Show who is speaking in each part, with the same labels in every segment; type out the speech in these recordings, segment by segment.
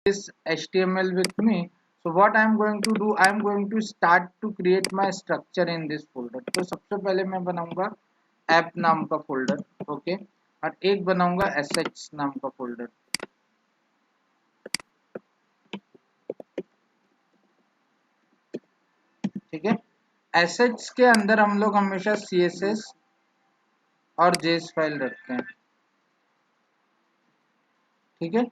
Speaker 1: this HTML with me. So what I am going to do, I am going to start to create my structure in this folder. तो सबसे पहले मैं बनाऊंगा app नाम का folder, okay, और एक बनाऊंगा assets नाम का folder. ठीक है, assets के अंदर हम लोग हमेशा CSS और JS फाइल रखते हैं. ठीक है,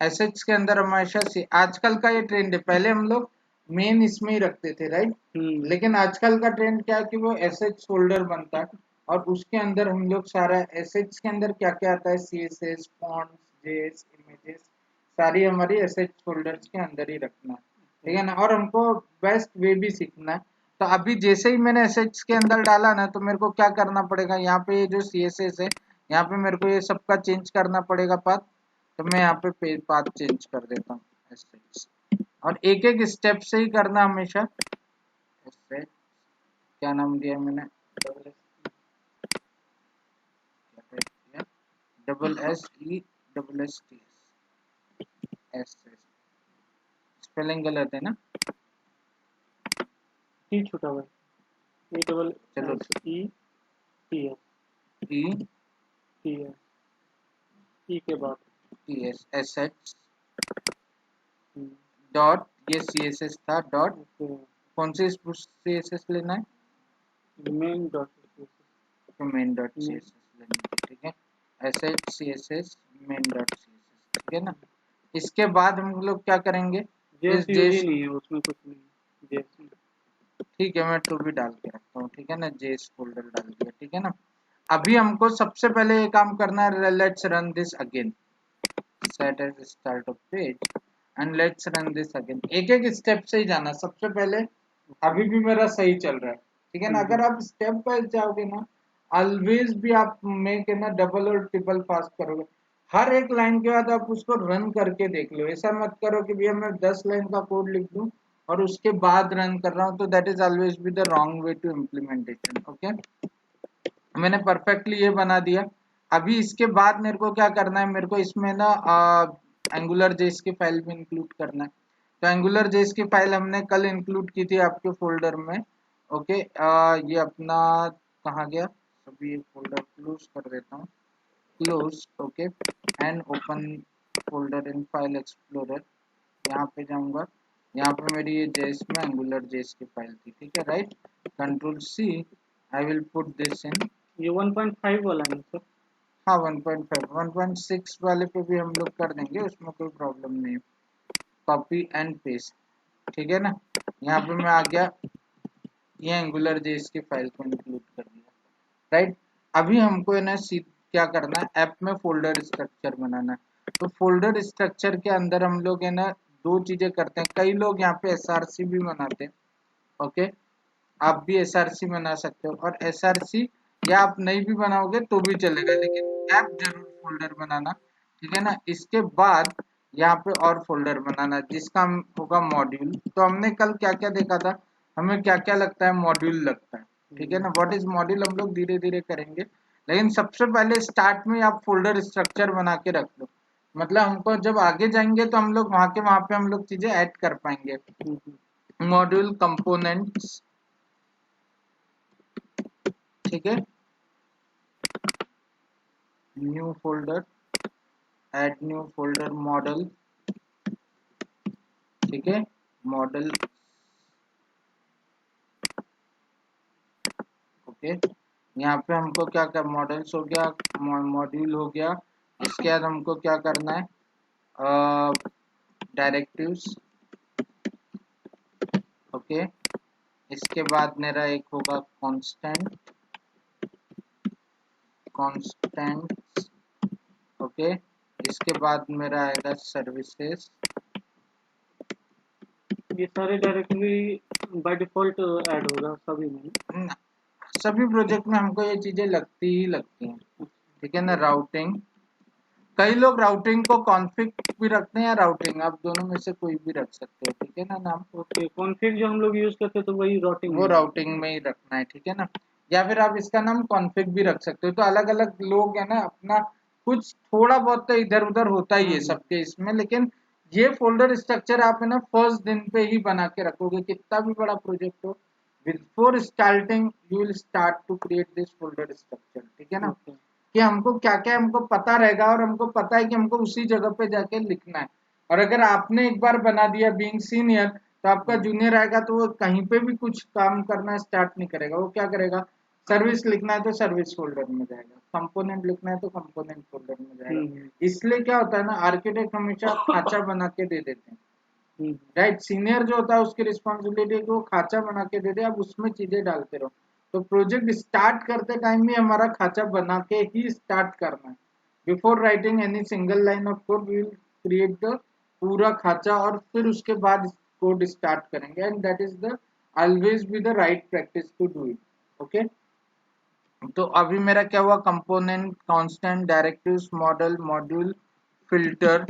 Speaker 1: एसेट्स के अंदर हमेशा से आजकल का ये ट्रेंड है. पहले हम लोग मेन इसमें ही रखते थे, राइट. लेकिन आजकल का ट्रेंड क्या है कि वो एसेट्स फोल्डर बनता है और उसके अंदर हम लोग सारा एसेट्स के अंदर क्या क्या आता है, सीएसएस, फॉन्ट्स, जेएस, इमेजेस, सारी हमारी एसेट्स फोल्डर्स के अंदर ही रखना है. ठीक है ना. और हमको बेस्ट वे भी सीखना है. तो अभी जैसे ही मैंने एसेट्स के अंदर डाला ना, तो मेरे को क्या करना पड़ेगा, यहाँ पे ये जो सीएसएस है, यहाँ पे मेरे को ये सबका चेंज करना पड़ेगा पाथ. तो मैं यहाँ पे पाथ चेंज कर देता हूँ एसेट्स. और एक एक स्टेप से ही करना हमेशा. क्या नाम दिया मैंने, double S E double S T S. Spelling गलत है ना,
Speaker 2: टी छोटा हुआ ए डबल
Speaker 1: चलो
Speaker 2: E T S,
Speaker 1: E
Speaker 2: T S, E के बाद
Speaker 1: टी एस, एसेट्स डॉट, ये सी एस एस था डॉट, कौन से सी एस एस लेना है,
Speaker 2: main dot
Speaker 1: main dot C S S लेना है. ठीक है, asset C S S main dot C S S. ठीक है ना. इसके बाद हम लोग क्या करेंगे,
Speaker 2: जेएस नहीं है उसमें, कुछ नहीं जेएस.
Speaker 1: ठीक है, मैं टू भी डाल के रखता हूँ. ठीक है ना, जेएस फोल्डर डाल दिया. ठीक है ना. अभी हमको सबसे पहले ये काम करना है, let's run this again, set as start of page and let's run this again. एक एक स्टेप से ही जाना. सबसे पहले अभी भी मेरा सही चल रहा है. ठीक है ना. अगर आप स्टेप वाइज जाओगे ना, ऑलवेज भी आप मेक है ना डबल और ट्रिपल पास करोगे. हर एक लाइन के बाद आप उसको रन करके देख लो. ऐसा मत करो कि भैया मैं 10 लाइन का कोड लिख दूं और उसके बाद रन कर रहा हूँ. तो that is always be the wrong way to implementation. Okay, मैंने परफेक्टली ये बना दिया. अभी इसके बाद मेरे को क्या करना है, मेरे को इसमें ना एंगुलर जेएस की फाइल भी इंक्लूड करना है. तो एंगुलर जेएस की फाइल हमने कल इंक्लूड की थी आपके फोल्डर में. ओके, ये अपना कहाँ गया, अभी ये फोल्डर क्लोज कर देता हूँ, close. Okay, and open folder in file explorer. यहाँ पे जाऊंगा, यहाँ पे मेरी ये जेएस में एंगुलर जेएस की फाइल थी. ठीक है, right. Control C, I will put this in.
Speaker 2: ये 1.5 वाला है सर.
Speaker 1: हाँ, 1.5 1.6 वाले पे भी हम लोग कर देंगे, उसमें कोई प्रॉब्लम नहीं. Copy and paste. ठीक है ना. यहाँ पे मैं आ गया, ये एंगुलर जेएस की फाइल को इंक्लूड कर दिया, राइट. अभी हमको है ना क्या करना है, ऐप में फोल्डर स्ट्रक्चर बनाना है. तो फोल्डर स्ट्रक्चर के अंदर हम लोग है ना दो चीजें करते हैं. कई लोग यहाँ पे एसआरसी भी बनाते हैं. ओके, आप भी एसआरसी बना सकते हो, और एसआरसी या आप नहीं भी बनाओगे तो भी चलेगा, लेकिन ऐप जरूर फोल्डर बनाना. ठीक है ना. इसके बाद यहाँ पे और फोल्डर बनाना जिसका होगा मॉड्यूल. तो हमने कल क्या क्या देखा था, हमें क्या क्या लगता है, मॉड्यूल लगता है. ठीक है ना. व्हाट इज मॉड्यूल हम लोग धीरे धीरे करेंगे, लेकिन सबसे पहले स्टार्ट में आप फोल्डर स्ट्रक्चर बना के रख लो. मतलब हमको जब आगे जाएंगे तो हम लोग वहां पे हम लोग चीजें ऐड कर पाएंगे. Module components. ठीक है, new folder, add new folder model. ठीक है, मॉडल. ओके, यहाँ पे हमको क्या कर, मॉडल्स हो गया, मॉड्यूल हो गया. इसके बाद हमको क्या करना है, डायरेक्टिव्स. ओके, इसके बाद मेरा एक होगा कॉन्स्टेंट्स. ओके, इसके बाद मेरा आएगा सर्विसेज.
Speaker 2: ये सारे डायरेक्टरी बाय डिफॉल्ट ऐड होगा सभी में.
Speaker 1: सभी प्रोजेक्ट में हमको ये चीजें लगती ही लगती हैं. ठीक है ना. राउटिंग, कई लोग राउटिंग को कॉन्फ़िग भी रखते हैं या राउटिंग, आप दोनों में से कोई भी रख सकते हो. ठीक है ना नाम.
Speaker 2: ओके, कॉन्फ़िग जो हम लोग यूज करते हैं तो वही राउटिंग,
Speaker 1: वो राउटिंग में ही रखना है. ठीक है ना. या फिर आप इसका नाम कॉन्फ़िग भी रख सकते हो. तो अलग अलग लोग है ना अपना कुछ थोड़ा बहुत तो इधर उधर होता ही है सबके इसमें, लेकिन ये फोल्डर स्ट्रक्चर आप है ना फर्स्ट दिन पे ही बना के रखोगे, कितना भी बड़ा प्रोजेक्ट हो, before starting you will start to create this folder structure, ठीक है ना,
Speaker 2: ओके।
Speaker 1: कि हमको क्या क्या हमको पता रहेगा और हमको पता है कि हमको उसी जगह पे जाके लिखना है। और अगर आपने एक बार बना दिया बीइंग सीनियर, तो आपका जूनियर आएगा तो वो कहीं पे भी कुछ काम करना स्टार्ट नहीं करेगा, वो क्या करेगा, सर्विस लिखना है तो सर्विस फोल्डर में जाएगा, कंपोनेंट लिखना है तो कंपोनेंट फोल्डर में जाएगा।
Speaker 2: हम्म
Speaker 1: इसलिए क्या होता है ना, आर्किटेक्ट हमेशा खाचा बना के दे देते हैं,
Speaker 2: हम्म
Speaker 1: राइट। सीनियर जो होता है उसकी रिस्पॉन्सिबिलिटी है कि वो खाचा बना के दे दे, आप उसमें चीजें डालते रहो। तो प्रोजेक्ट स्टार्ट करते टाइम भी हमारा खाचा बना के ही स्टार्ट करना है। Before writing any single line of code we will create the पूरा खाचा, और फिर उसके बाद कोड स्टार्ट करेंगे, and that is the always be the right practice to do it. Okay, तो अभी मेरा क्या हुआ, component, constant, directives, model, module, filter,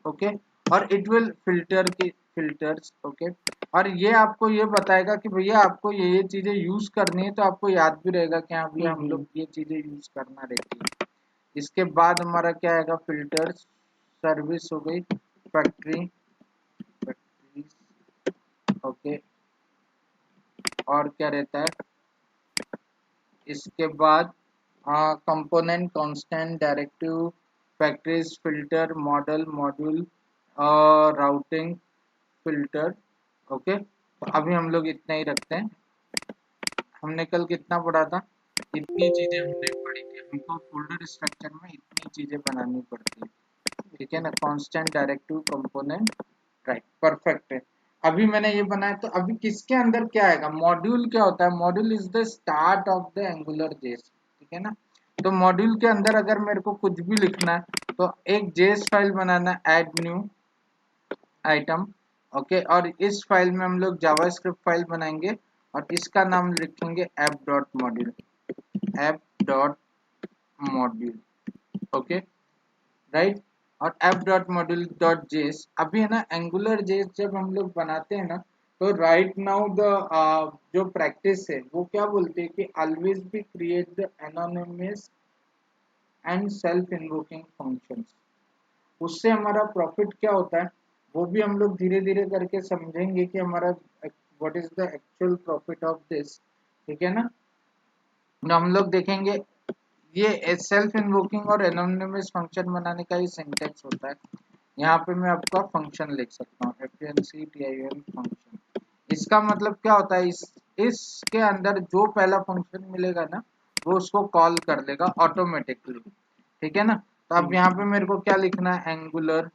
Speaker 1: okay, और इट विल फिल्टर की फिल्टर्स, ओके। और ये आपको ये बताएगा कि भैया आपको ये चीजें यूज करनी है, तो आपको याद भी रहेगा कि हाँ भैया हम लोग ये चीजें यूज करना रहती है। इसके बाद हमारा क्या आएगा, फिल्टर्स, सर्विस हो गई, फैक्ट्री, फैक्ट्रीज, ओके, और क्या रहता है इसके बाद, component, constant, directive, factories, filter, model, module, routing, filter, okay. तो अभी हम लोग इतना ही रखते हैं। हमने कल कितना पढ़ा था, इतनी चीजें हमने पढ़ी थी, हमको फोल्डर स्ट्रक्चर में इतनी चीजें बनानी पड़ती है, ठीक है ना, constant, directive, component, right, perfect है। अभी मैंने ये बनाया, तो अभी किसके अंदर क्या आएगा, मॉड्यूल क्या होता है, module is the start of the Angular जेस, ठीक है ना। तो मॉड्यूल के अंदर अगर मेरे को कुछ भी लिखना है, तो एक जेस फाइल बनाना, ऐड न्यू आइटम, ओके, और इस फाइल में हम लोग जावास्क्रिप्ट फाइल बनाएंगे, और इसका नाम लिखेंगे app dot module, app dot module, okay, right. और ऐप डॉट मॉड्यूल डॉट जेस, अभी है ना एंगुलर जेस जब हम लोग बनाते हैं ना, तो राइट नाउ द जो प्रैक्टिस है वो क्या बोलते हैं कि always be create the anonymous and self invoking functions. उससे हमारा प्रॉफिट क्या होता है, वो भी हम लोग धीरे धीरे करके समझेंगे कि हमारा what is the actual profit of this, ठीक है ना। तो हम लोग देखेंगे, ये सेल्फ इन्वोकिंग और एनोनिमस फंक्शन बनाने का ही सिंटेक्स होता है। यहाँ पे मैं आपका फंक्शन लिख सकता हूँ, FNCTION फंक्शन। इसका मतलब क्या होता है, इसके अंदर जो पहला फंक्शन मिलेगा ना, वो उसको कॉल कर लेगा ऑटोमेटिकली, ठीक है ना। तो अब यहाँ पे मेरे को क्या लिखना है, एंगुलर,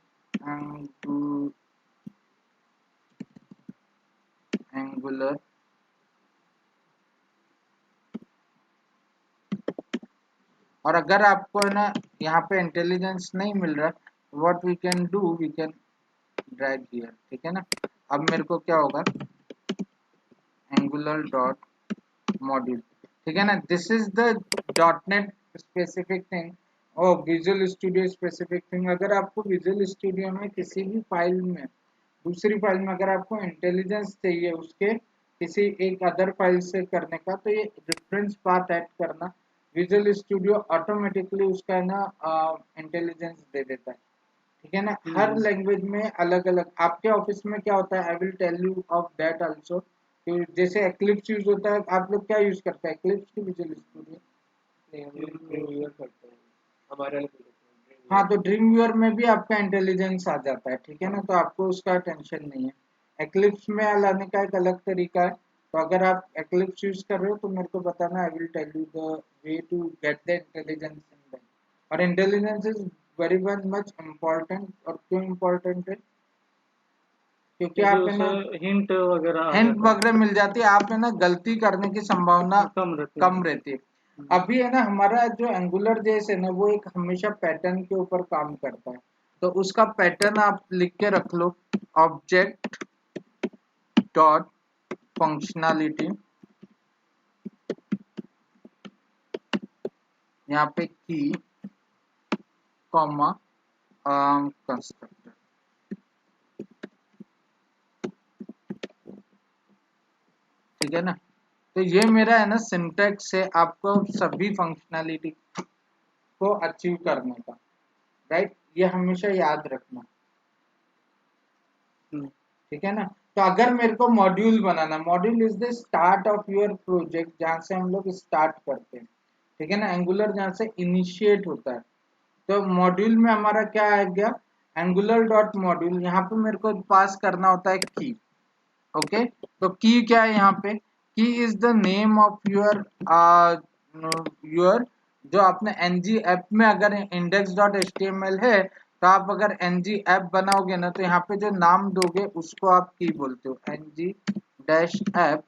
Speaker 1: एंगुलर, और अगर आपको है ना यहाँ पे इंटेलिजेंस नहीं मिल रहा, what we can do, we can drag here, ठीक है ना। अब मेरे को क्या होगा, एंगुलर डॉट मॉड्यूल, ठीक है ना, this is the dot net specific thing और विजुअल स्टूडियो स्पेसिफिक थिंग। अगर आपको विजुअल स्टूडियो में किसी भी फाइल में, दूसरी फाइल में अगर आपको इंटेलिजेंस चाहिए उसके किसी एक अदर फाइल से करने का, तो ये रेफरेंस पाथ ऐड करना, विजुअल स्टूडियो ऑटोमेटिकली उसका है ना इंटेलिजेंस दे देता है, ठीक है ना। हर लैंग्वेज में अलग अलग, आपके ऑफिस में क्या होता है, I will tell you of that also, कि जैसे एक्लिप्स यूज होता है, आप लोग क्या यूज करते हैं, एक्लिप्स की विजुअल स्टूडियो।
Speaker 2: नहीं, हम लोग ड्रीम व्यूअर करते हैं, हमारे अलग ड्रीम
Speaker 1: हाँ,
Speaker 2: व्यूअर।
Speaker 1: तो ड्रीम व्यूअर में भी आपका इंटेलिजेंस आ जाता है, ठीक है ना,
Speaker 2: हाँ।
Speaker 1: तो आपको उसका टेंशन नहीं है। एक्लिप्स में लाने का एक अलग तरीका है, तो अगर आप एक्लिप्स यूज कर रहे हो तो मेरे को बताना, I will tell you the way to get the intelligence in that. और intelligence is very much important, और क्यों इम्पोर्टेंट है, क्योंकि
Speaker 2: क्योंकि
Speaker 1: आप है
Speaker 2: उसे
Speaker 1: ना
Speaker 2: हिंट वगैरह आ
Speaker 1: हिंट
Speaker 2: जाता है,
Speaker 1: वगैरह मिल जाती है, आप है ना गलती करने की संभावना
Speaker 2: कम रहती है।
Speaker 1: कम रहती है। अभी है ना हमारा जो एंगुलर जेस है ना, वो एक हमेशा पैटर्न के ऊपर काम करता है, तो उसका पैटर्न आप लिख के रख लो, ऑब्जेक्ट डॉट फंक्शनैलिटी, यहाँ पे की, कॉमा, कंस्ट्रक्टर, ठीक है ना। तो ये मेरा है ना सिंटैक्स है आपको सभी फंक्शनैलिटी को अचीव करने का, राइट, ये हमेशा याद रखना। ठीक है ना। तो अगर मेरे को module banana, module is the start of your project, जहाँ से हम लोग स्टार्ट करते हैं, ठीक है ना। एंगुलर जहाँ से इनिशिएट होता है, तो मॉड्यूल में हमारा क्या आ गया, एंगुलर डॉट मॉड्यूल। यहाँ पे मेरे को पास करना होता है की। ओके, तो की क्या है यहाँ पे, की is the name of your जो आपने ng ऐप में अगर index.html है, तो आप अगर ng ऐप बनाओगे ना, तो यहाँ पे जो नाम दोगे उसको आप की बोलते हो, ng dash app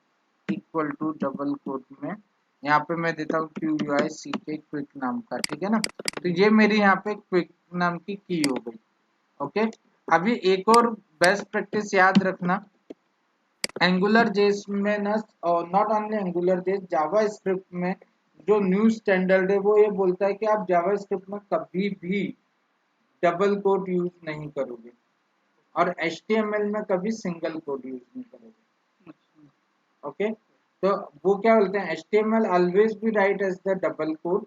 Speaker 1: equal to double quote में यहाँ पे मैं देता हूँ QUICK क्विक नाम का, ठीक है ना। तो ये मेरी यहाँ पे क्विक नाम की हो गई। ओके, अभी एक और बेस्ट प्रैक्टिस याद रखना, एंगुलर जेस में ना, और नॉट ओनली एंगुलर जेस, जावा स्क्रिप्ट में जो न्यू स्टैंडर्ड है वो ये बोलता है कि आप जावा स्क्रिप्ट में कभी भी डबल कोट यूज नहीं करोगे, और HTML में कभी सिंगल कोट यूज नहीं करोगे। ओके, तो वो क्या बोलते हैं, HTML always be right as the double quote,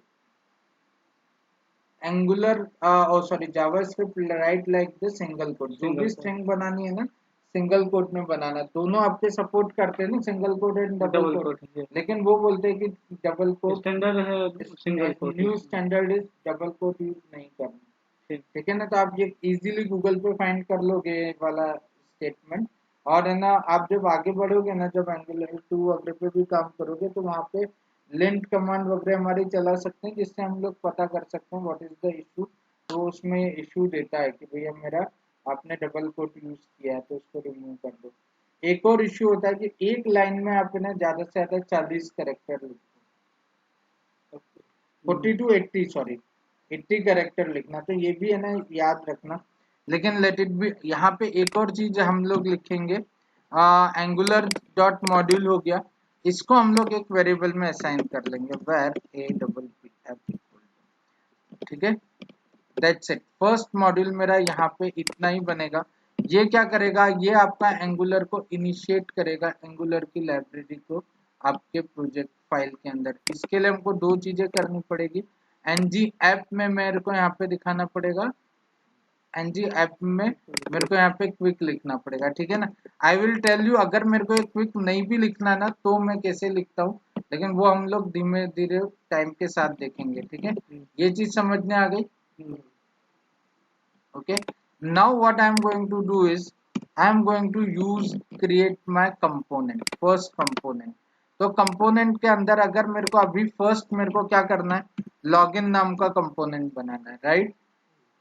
Speaker 1: Angular sorry JavaScript right like the single quote. जो भी स्ट्रिंग बनानी है ना, सिंगल कोट में बनाना, दोनों आपके सपोर्ट करते हैं ना, single quote and double quote, लेकिन वो बोलते हैं कि डबल कोट
Speaker 2: स्टैंडर्ड है, single quote.
Speaker 1: New standard is double quote use नहीं करना, ठीक है ना। तो आप ये इजीली गूगल पे फाइंड कर लोगे ये वाला स्टेटमेंट। और है ना, आप जब आगे बढ़ोगे ना, जब एंगुलर 2 वगैरह पे भी काम करोगे, तो वहाँ पे लेंट कमांड वगैरह हमारी चला सकते हैं, जिससे हम लोग पता कर सकते हैं व्हाट इज द इशू। तो उसमें इशू देता है कि भैया मेरा आपने डबल कोट यूज किया है, तो उसको रिमूव कर दो। एक और इशू होता है कि एक लाइन में आप ना ज्यादा से ज्यादा 40 कैरेक्टर लिखो, 40 to 80 सॉरी 80 कैरेक्टर लिखना, तो ये भी है ना याद रखना। लेकिन लेट इट बी, यहाँ पे एक और चीज हम लोग लिखेंगे, एंगुलर डॉट मॉड्यूल हो गया, इसको हम लोग एक वेरिएबल में असाइन कर लेंगे, where A double P F, ठीक है। दैट्स इट, फर्स्ट मॉड्यूल मेरा यहाँ पे इतना ही बनेगा। ये क्या करेगा, ये आपका एंगुलर को इनिशिएट करेगा, एंगुलर की लाइब्रेरी को आपके प्रोजेक्ट फाइल के अंदर। इसके लिए हमको दो चीजें करनी पड़ेगी, ng ऐप में मेरे को यहाँ पे दिखाना पड़ेगा, ng ऐप में मेरे को यहाँ पे क्विक लिखना पड़ेगा, ठीक है ना। आई विल टेल यू, अगर मेरे को एक क्विक नहीं भी लिखना ना, तो मैं कैसे लिखता हूँ, लेकिन वो हम लोग धीमे धीरे टाइम के साथ देखेंगे, ठीक है। ये चीज समझ में आ गई। Okay, now what I am going to do is I am going to use create my component, first component। तो component के अंदर अगर मेरे को अभी first मेरे को क्या करना है, login नाम का component बनाना है, राइट,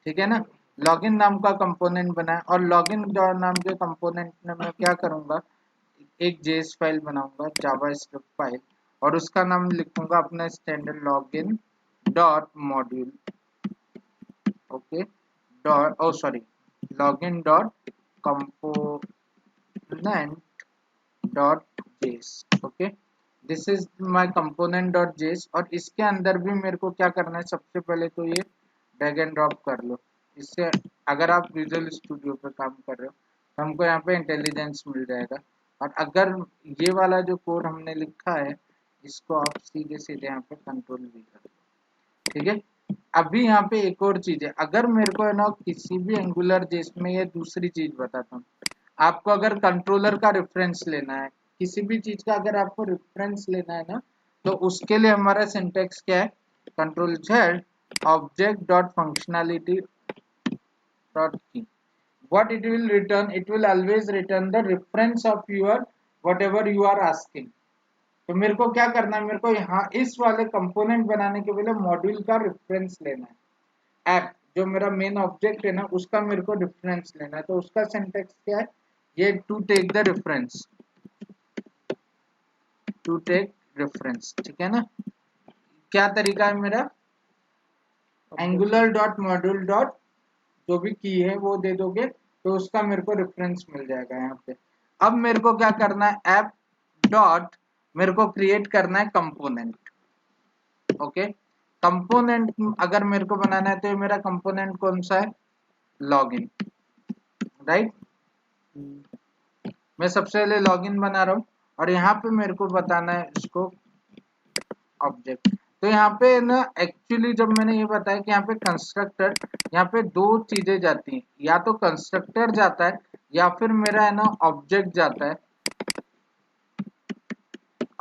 Speaker 1: ठीक है ना। login नाम का component बनाए, और login नाम के component में मैं क्या करूंगा, एक JS फाइल बनाऊंगा, जावास्क्रिप्ट फाइल, और उसका नाम लिखूंगा अपना standard login dot module. Okay, dot sorry login dot component dot js। Okay, this is my component dot js, और इसके अंदर भी मेरे को क्या करना है, सबसे पहले तो ये ड्रैग एंड ड्रॉप कर लो। इससे अगर आप विजुअल स्टूडियो पे काम कर रहे हो, तो हमको यहाँ पे इंटेलिजेंस मिल जाएगा। और अगर ये वाला जो कोड हमने लिखा है, इसको आप सीधे सीधे यहाँ पे कंट्रोल भी कर लो, ठीक है। अभी यहाँ पे एक और चीज है, अगर मेरे को है ना किसी भी एंगुलर जिसमें, ये दूसरी चीज बताता हूँ आपको, अगर कंट्रोलर का रेफरेंस लेना है, किसी भी चीज का अगर आपको रेफरेंस लेना है ना, तो उसके लिए हमारा सिंटेक्स क्या है, control Z object dot functionality dot की। what it will return, it will always return the reference of your whatever you are asking। तो मेरे को क्या करना है, मेरे को यहाँ इस वाले कंपोनेंट बनाने के पहले मॉड्यूल का रेफरेंस लेना है, ऐप जो मेरा मेन ऑब्जेक्ट है ना, उसका मेरे को रेफरेंस लेना है। तो उसका सिंटेक्स क्या है, ये to take the reference, to take reference, ठीक है ना। क्या तरीका है मेरा, एंगुलर डॉट मॉड्यूल डॉट जो भी की है वो दे दोगे, तो उसका मेरे को रेफरेंस मिल जाएगा यहाँ पे। अब मेरे को क्या करना है, ऐप डॉट मेरे को क्रिएट करना है कंपोनेंट। ओके, कंपोनेंट अगर मेरे को बनाना है, तो ये मेरा कंपोनेंट कौन सा है, लॉगिन, राइट। मैं सबसे पहले लॉगिन बना रहा हूँ, और यहाँ पे मेरे को बताना है इसको ऑब्जेक्ट। तो यहाँ पे ना एक्चुअली जब मैंने ये बताया कि यहाँ पे कंस्ट्रक्टर, यहाँ पे दो चीजें जाती हैं, या तो कंस्ट्रक्टर जाता है, या फिर मेरा है ना ऑब्जेक्ट जाता है,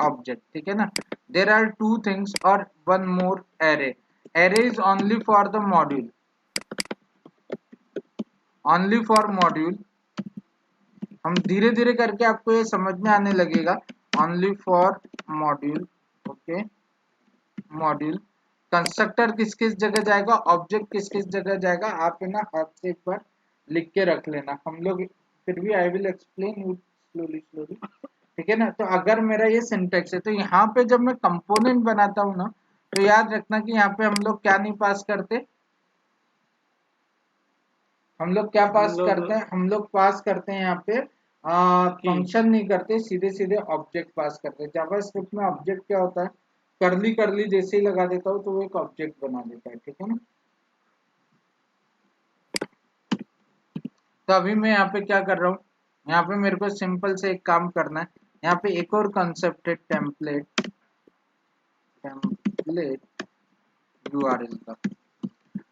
Speaker 1: ऑब्जेक्ट, ठीक है ना। देर आर टू थिंग्स और one more array, array is only for the module, only for module. हम धीरे धीरे करके आपको ये समझ में आने लगेगा, only for module, okay. Module constructor किस किस जगह जाएगा, ऑब्जेक्ट किस किस जगह जाएगा, आप है ना हाथ से एक बार लिख के रख लेना, हम लोग फिर भी I will explain you slowly slowly, ठीक है ना। तो अगर मेरा ये सिंटेक्स है, तो यहाँ पे जब मैं कंपोनेंट बनाता हूँ ना, तो याद रखना कि यहाँ पे हम लोग क्या नहीं पास करते, हम लोग क्या
Speaker 2: हम
Speaker 1: पास
Speaker 2: लोग
Speaker 1: करते हैं, हम लोग पास करते हैं यहाँ पे
Speaker 2: की
Speaker 1: फंक्शन नहीं करते, सीधे सीधे ऑब्जेक्ट पास करते हैं। जावास्क्रिप्ट में ऑब्जेक्ट क्या होता है, करली करली जैसे ही लगा देता हूँ तो वो एक ऑब्जेक्ट बना देता है, ठीक है ना। तो अभी मैं यहाँ पे क्या कर रहा हूँ, यहाँ पे मेरे को सिंपल से एक काम करना है, यहाँ पे एक और कंसेप्ट है टेम्पलेट, टेम्पलेट यूआरएल का।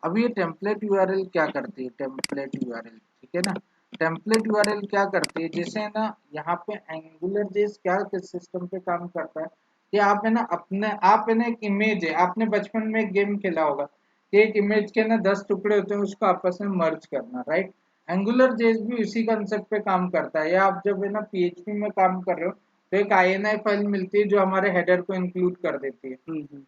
Speaker 1: अब ये टेम्पलेट यूआरएल क्या करती है, टेम्पलेट यूआरएल, ठीक है ना। टेम्पलेट यूआरएल क्या करती है, जैसे है ना यहाँ पे एंगुलर जेस क्या किस सिस्टम पे काम करता है कि आप है ना अपने, आप है ना एक इमेज है, आपने बचपन में एक गेम खेला होगा कि एक इमेज के ना 10 टुकड़े होते हैं, उसको आपस में मर्ज करना, राइट। एंगुलर जेस भी उसी कंसेप्ट पे काम करता है। या आप जब है ना पीएचपी में काम कर रहे हो तो एक आईएनआई फाइल मिलती है जो हमारे हेडर को इंक्लूड कर देती है।
Speaker 2: हम्म।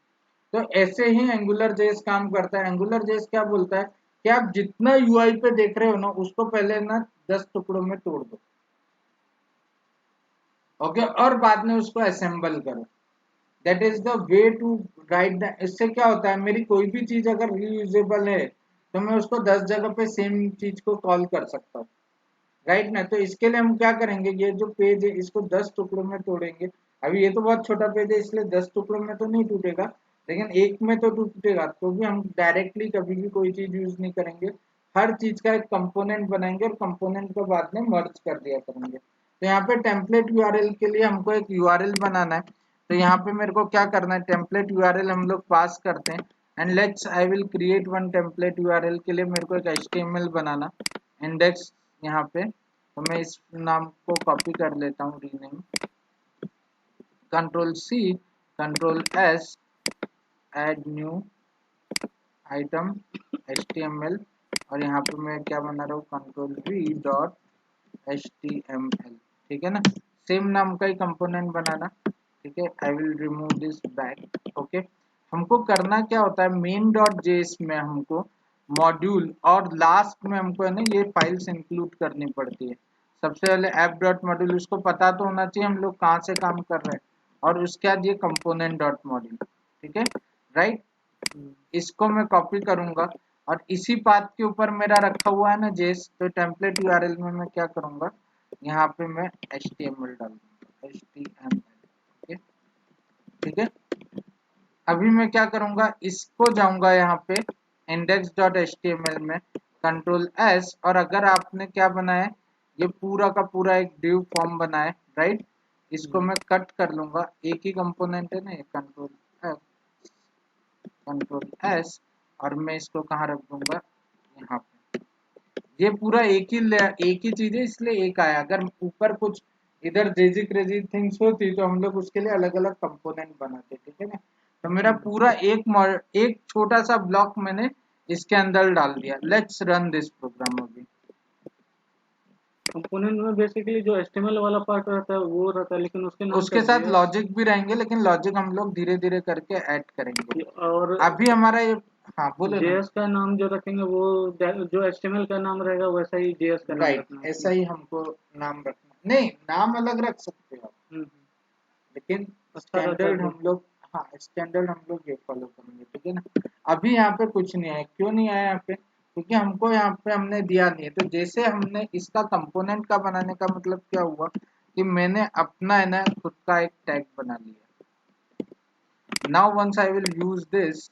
Speaker 1: तो ऐसे ही एंगुलर जेएस काम करता है। एंगुलर जेएस क्या बोलता है कि आप जितना यूआई पे देख रहे हो ना, उसको पहले ना 10 टुकड़ों में तोड़ दो, ओके, और बाद में उसको असेंबल करो। That is the way to write the, इससे क्या होता है, मेरी कोई भी चीज अगर रीयूजेबल है तो मैं उसको 10 जगह पे सेम चीज को कॉल कर सकता हूँ, राइट ना। तो इसके लिए हम क्या करेंगे, ये जो पेज है इसको 10 टुकड़ों में तोड़ेंगे। अभी ये तो बहुत छोटा पेज है इसलिए 10 टुकड़ों में तो नहीं टूटेगा, लेकिन एक में तो टूटेगा। तो भी हम डायरेक्टली कभी भी कोई चीज यूज नहीं करेंगे, हर चीज का एक कंपोनेंट बनाएंगे और कंपोनेंट को बाद में मर्ज कर दिया करेंगे। तो यहाँ पे टेम्पलेट यूआरएल के लिए हमको एक यूआरएल बनाना है। तो यहाँ पे मेरे को क्या करना है, टेम्पलेट यूआरएल हम लोग पास करते हैं, and let's I will create one template URL के लिए मेरे को एक एचटीएमएल बनाना, इंडेक्स यहाँ पे। तो मैं इस नाम को कॉपी कर लेता हूँ, rename, control C, control S, add new item HTML, और यहाँ पे मैं क्या बना रहा हूँ, कंट्रोल वी डॉट एचटीएमएल, ठीक है ना। सेम नाम का ही कंपोनेंट बनाना, ठीक है। I will remove this back, okay. हमको करना क्या होता है, मेन डॉट जेएस में हमको मॉड्यूल और लास्ट में हमको है ना ये फाइल्स इंक्लूड करनी पड़ती है। सबसे पहले ऐप डॉट मॉड्यूल, उसको पता तो होना चाहिए हम लोग कहाँ से काम कर रहे हैं, और उसके बाद ये कंपोनेंट डॉट मॉड्यूल, ठीक है, राइट। इसको मैं कॉपी करूंगा और इसी पाथ के ऊपर मेरा रखा हुआ है ना जेस, तो टेम्पलेट यूआरएल में मैं क्या करूंगा, यहाँ पे मैं एचटीएमएल डाल दूंगा, एचटीएमएल, ओके, ठीक है। अभी मैं क्या करूंगा, इसको जाऊंगा यहाँ पे इंडेक्स डॉट एचटीएमएल में, कंट्रोल एस, और अगर आपने क्या बनाया है, ये पूरा का पूरा एक डिव फॉर्म बना है, राइट। इसको मैं कट कर लूंगा, एक ही कंपोनेंट है ना ये, कंट्रोल एफ, कंट्रोल एस, और मैं इसको कहाँ रख दूंगा, यहाँ पे। ये पूरा एक ही चीज है इसलिए एक आया। अगर ऊपर कुछ इधर जेजी क्रेजी थिंग्स होती तो हम लोग उसके लिए अलग अलग कंपोनेंट बनाते, ठीक है ना। तो मेरा पूरा एक छोटा सा ब्लॉक मैंने इसके अंदर डाल दिया। लेट्स रन दिस प्रोग्राम अभी।
Speaker 2: कंपोनेंट में बेसिकली जो एचटीएमएल वाला पार्ट रहता है वो रहता है, लेकिन उसके नाम का
Speaker 1: उसके साथ
Speaker 2: जेएस
Speaker 1: लॉजिक भी रहेंगे, लेकिन लॉजिक हम लोग धीरे धीरे करके ऐड करेंगे।
Speaker 2: और
Speaker 1: अभी हमारा ये, हाँ बोलो ना।
Speaker 2: जेएस का नाम जो रखेंगे वो जो एचटीएमएल का नाम रहेगा वैसा ही जेएस का नाम
Speaker 1: राइट,
Speaker 2: रखना है
Speaker 1: ऐसा
Speaker 2: उसमें।
Speaker 1: ही हमको नाम रखना, नहीं नाम अलग रख सकते हो आप,
Speaker 2: हम्म,
Speaker 1: लेकिन
Speaker 2: अच्छा रहता है
Speaker 1: स्टैंडर्ड
Speaker 2: फिर।
Speaker 1: हम लोग, हाँ स्टैंडर्ड हम लोग ये फॉलो करेंगे, ठीक है ना। अभी यहाँ पे कुछ नहीं आया, क्यों नहीं आया यहाँ पे, क्योंकि हमको यहाँ पे हमने दिया नहीं है। तो जैसे हमने इसका कंपोनेंट का बनाने का मतलब क्या हुआ कि मैंने अपना है ना खुद का एक टैग बना लिया। Now once I will use this,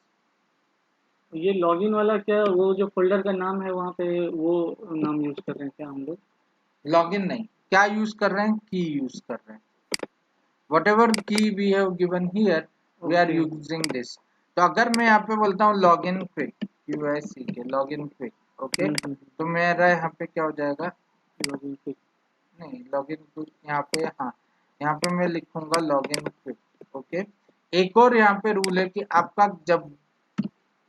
Speaker 2: ये लॉगिन वाला क्या, वो जो फोल्डर का नाम है वहाँ पे वो नाम यूज कर रहे हैं क्या हम लोग?
Speaker 1: लॉगिन नहीं, क्या यूज कर रहे हैं, की यूज कर रहे हैं। whatever key we have given here we are
Speaker 2: okay.
Speaker 1: using this। तो अगर मैं यहाँ पे बोलता हूँ लॉगिन क्विक, यूएससी के लॉगिन क्विक, ओके, तो मेरा यहाँ पे क्या हो जाएगा,
Speaker 2: लॉगिन क्विक।
Speaker 1: नहीं, लॉगिन क्विक यहाँ पे, हाँ यहाँ पे मैं लिखूंगा लॉगिन क्विक। ओके, एक और यहाँ पे रूल है कि आपका जब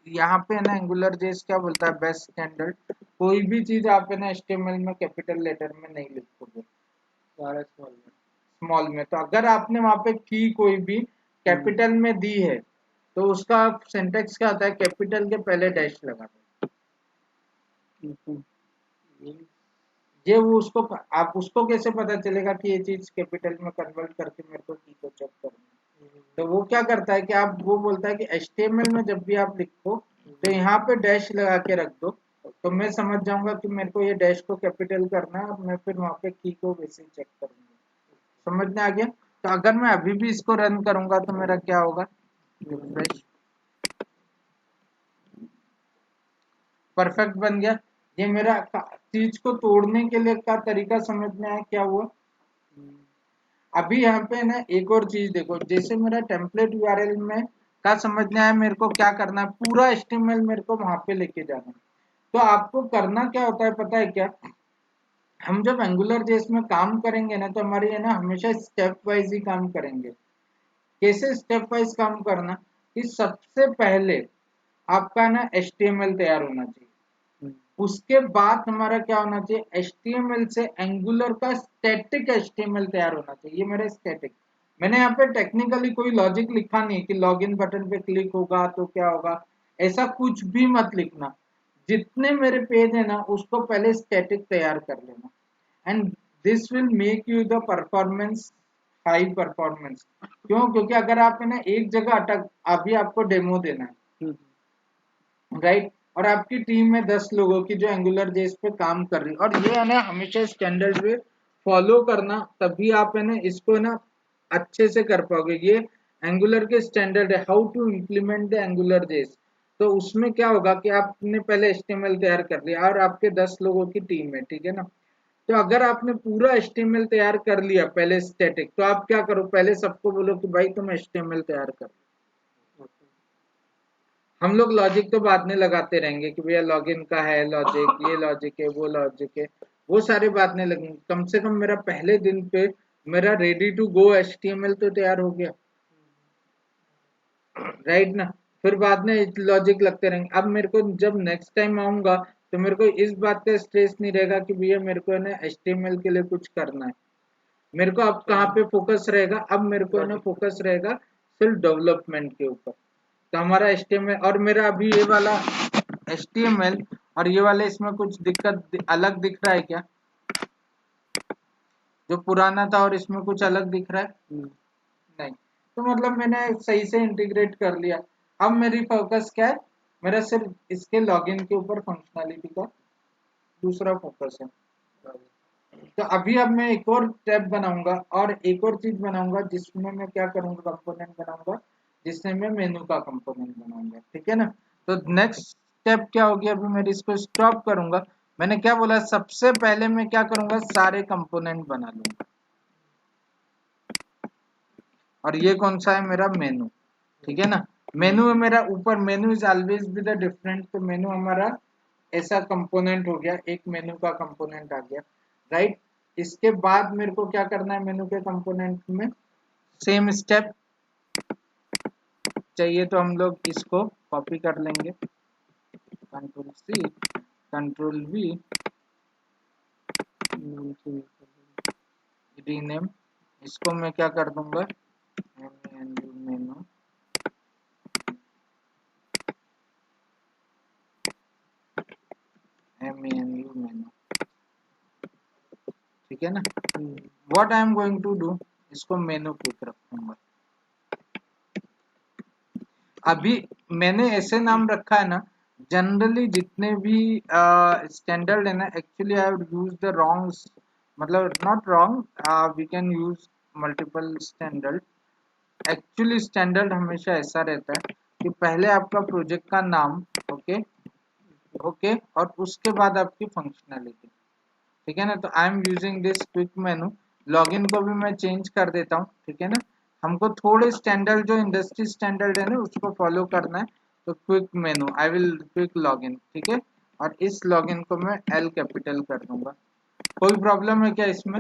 Speaker 1: यहाँ पे ना एंगुलर जेस क्या बोलता है, बेस्ट स्टैंडर्ड, कोई भी चीज आप है ना एचटीएमएल में कैपिटल लेटर में नहीं लिखोगे,
Speaker 2: सारा स्मॉल में।
Speaker 1: स्मॉल में। तो अगर आपने वहां पे की कोई भी कैपिटल में दी है तो उसका सिंटेक्स क्या होता है, कैपिटल के पहले डैश लगा दो। ये वो उसको, आप उसको कैसे पता चलेगा कि ये चीज कैपिटल में कन्वर्ट करके मेरे को की को चेक करना है। तो वो क्या करता है कि आप, वो बोलता है कि एचटीएमएल में जब भी आप लिखो तो यहाँ पे डैश लगा के रख दो, तो मैं समझ जाऊंगा कि मेरे को ये डैश को कैपिटल करना है और मैं फिर वहां पे की को वैसे ही चेक करूंगा। समझ में आ गया? तो अगर मैं अभी भी इसको रन करूंगा तो मेरा क्या होगा, रिफ्रेश, परफेक्ट बन गया। ये मेरा चीज को तोड़ने के लिए का तरीका समझ में आया क्या हुआ। अभी यहाँ पे ना एक और चीज देखो, जैसे मेरा टेम्पलेट यूआरएल में का समझ में आया मेरे को क्या करना है, पूरा एचटीएमएल मेरे को वहां पे लेके जाना है। तो आपको करना क्या होता है पता है क्या, हम जब एंगुलर जेस में काम करेंगे ना तो हमारी है ना हमेशा स्टेप वाइज ही काम करेंगे। कैसे स्टेप वाइज काम करना, कि सबसे पहले आपका ना एचटीएमएल तैयार होना चाहिए, उसके बाद हमारा क्या होना चाहिए, एचटीएमएल से एंगुलर का स्टैटिक एचटीएमएल तैयार होना चाहिए। ये मेरा स्टैटिक, मैंने यहाँ पे टेक्निकली कोई लॉजिक लिखा नहीं कि लॉगिन बटन पे क्लिक होगा तो क्या होगा, ऐसा कुछ भी मत लिखना। जितने मेरे पेज है ना उसको पहले स्टैटिक तैयार कर लेना, and this will make you the performance high performance. क्यों? क्योंकि अगर आप है ना एक जगह अटक, अभी आपको डेमो देना है, राइट, और आपकी टीम में 10 लोगों की जो एंगुलर जेस पे काम कर रही है, और ये है ना हमेशा स्टैंडर्ड वे फॉलो करना, तभी आप है ना इसको ना अच्छे से कर पाओगे। ये एंगुलर के स्टैंडर्ड है, how to implement the Angular JS. तो उसमें क्या होगा कि आपने पहले एचटीएमएल तैयार कर लिया और आपके 10 लोगों की टीम है, ठीक है ना। तो अगर आपने पूरा एचटीएमएल तैयार कर लिया पहले स्टैटिक, तो आप क्या करो, पहले सबको बोलो कि भाई तुम एचटीएमएल तैयार कर। हम लोग लॉजिक तो बाद में लगाते रहेंगे कि भैया लॉगिन का है लॉजिक, ये लॉजिक है, वो लॉजिक है, वो सारे बाद में लगेंगे। कम से कम मेरा पहले दिन पे मेरा रेडी टू गो एचटीएमएल तो तैयार हो गया, राइट ना। फिर बाद में लॉजिक लगते रहेंगे। अब मेरे को जब नेक्स्ट टाइम आऊंगा तो मेरे को इस बात का स्ट्रेस नहीं रहेगा कि भैया मेरे को है ना एचटीएमएल के लिए कुछ करना है। मेरे को अब कहाँ पे फोकस रहेगा, अब मेरे को है ना फोकस रहेगा सिर्फ डेवलपमेंट के ऊपर। तो हमारा एचटीएमएल और मेरा अभी ये वाला एचटीएमएल और ये वाले इसमें कुछ दिक्कत अलग दिख रहा है क्या, जो पुराना था और इसमें कुछ अलग दिख रहा है? नहीं। तो मतलब मैंने सही से इंटीग्रेट कर लिया। अब मेरी फोकस क्या है, मेरा सिर्फ इसके लॉगिन के ऊपर फंक्शनैलिटी का दूसरा फोकस है। तो अभी अब मैं एक और टैब बनाऊंगा और एक और चीज बनाऊंगा जिसमें मैं क्या करूंगा, कंपोनेंट बनाऊंगा जिसमें मैं मेनू का कंपोनेंट बनाऊंगा, ठीक है ना। तो नेक्स्ट स्टेप क्या होगी, अभी मैं इसको स्टॉप करूंगा। मैंने क्या बोला, सबसे पहले मैं क्या करूंगा, सारे कंपोनेंट बना लूंगा। और ये कौन सा है, मेरा मेनू, ठीक है ना। मेनू है मेरा ऊपर, मेनू is always be the different. तो मेनू हमारा ऐसा कंपोनेंट हो गया, एक मेनू का कंपोनेंट आ गया, राइट। इसके बाद मेरे को क्या करना है, मेनू के कंपोनेंट में सेम स्टेप चाहिए तो हम लोग इसको कॉपी कर लेंगे, control C control V, rename. इसको मैं क्या कर दूंगा, मेनू, मेनू, ठीक है ना। What I am going to do, इसको मेनू क्विक रखूंगा। अभी मैंने ऐसे नाम रखा है ना, जनरली जितने भी स्टैंडर्ड है ना, actually I would use the wrong, मतलब not wrong, we can use multiple standard. Actually standard हमेशा ऐसा रहता है कि पहले आपका प्रोजेक्ट का नाम, ओके ओके, और उसके बाद आपकी फंक्शनैलिटी, ठीक है ना। तो I am using this quick menu. Login को भी मैं चेंज कर देता हूँ, ठीक है ना। हमको थोड़े स्टैंडर्ड जो इंडस्ट्री स्टैंडर्ड है ना उसको फॉलो करना है। तो quick menu, I will quick login, ठीक है। और इस लॉगिन को मैं एल कैपिटल कर दूंगा, कोई प्रॉब्लम है क्या इसमें?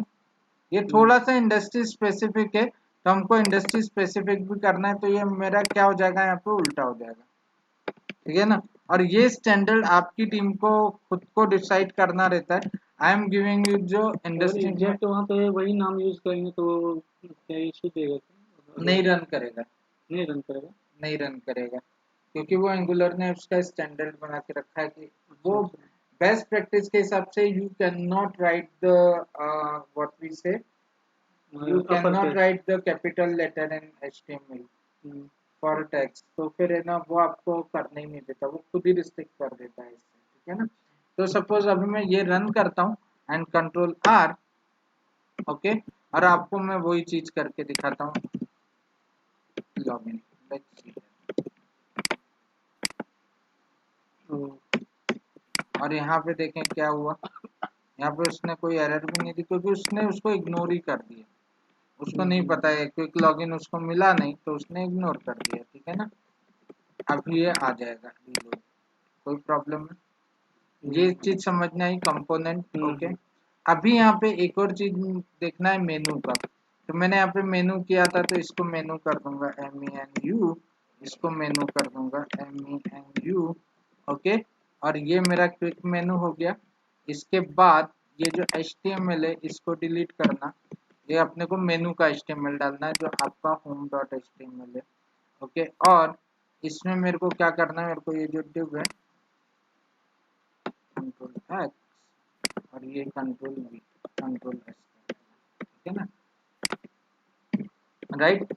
Speaker 1: ये थोड़ा सा इंडस्ट्री स्पेसिफिक है, तो हमको इंडस्ट्री स्पेसिफिक भी करना है, तो ये मेरा क्या हो जाएगा, यहाँ पे उल्टा हो जाएगा, ठीक है ना। और ये स्टैंडर्ड आपकी टीम को खुद को डिसाइड करना रहता है। आई एम गिविंग यू जो
Speaker 2: अगर
Speaker 1: इंडस्ट्री में
Speaker 2: एग्जैक्ट वहाँ पे वही नाम यूज करेंगे तो क्या इशू देगा क्या? अगर
Speaker 1: नहीं रन करेगा,
Speaker 2: नहीं रन करेगा?
Speaker 1: नहीं रन करेगा, क्योंकि वो एंगुलर ने उसका स्टैंडर्ड बना के रखा है कि
Speaker 2: अच्छा
Speaker 1: वो
Speaker 2: अच्छा।
Speaker 1: बेस्ट प्रैक्टिस के हिसाब से you can not write the what we say, you can
Speaker 2: upper
Speaker 1: not
Speaker 2: case.
Speaker 1: Write the capital letter in HTML for text, तो फिर है ना वो आपको करने ही नहीं देता, वो खुद ही रिस्ट्रिक्ट कर देता है इससे, ठीक है ना। तो सपोज अभी मैं ये रन करता हूँ एंड कंट्रोल R, ओके, और आपको मैं वही चीज करके दिखाता हूँ, लॉगिन, लेट्स सी। और यहाँ पे देखें क्या हुआ, यहाँ पे उसने कोई एरर भी नहीं दी, क्योंकि उसने उसको इग्नोर ही कर दिया, उसको नहीं पता है, क्विक लॉगिन उसको मिला नहीं तो उसने इग्नोर कर दिया, ठीक है ना। अभी ये आ जाएगा reload, कोई प्रॉब्लम नहीं, ये चीज समझना ही कंपोनेंट, ओके। अभी यहाँ पे एक और चीज देखना है मेनू का, तो मैंने यहाँ पे मेनू किया था, तो इसको मेनू कर दूंगा MENU, इसको मेनू कर दूंगा MENU, ओके। और ये मेरा क्विक मेनू हो गया। इसके बाद ये जो HTML है इसको डिलीट करना, ये अपने को मेनू का HTML डालना है जो आपका home.html है, ओके। और इसमें मेरे को क्या करना है, मेरे को ये जो div है कंट्रोल X और ये कंट्रोल V, कंट्रोल S, ठीक है ना, राइट,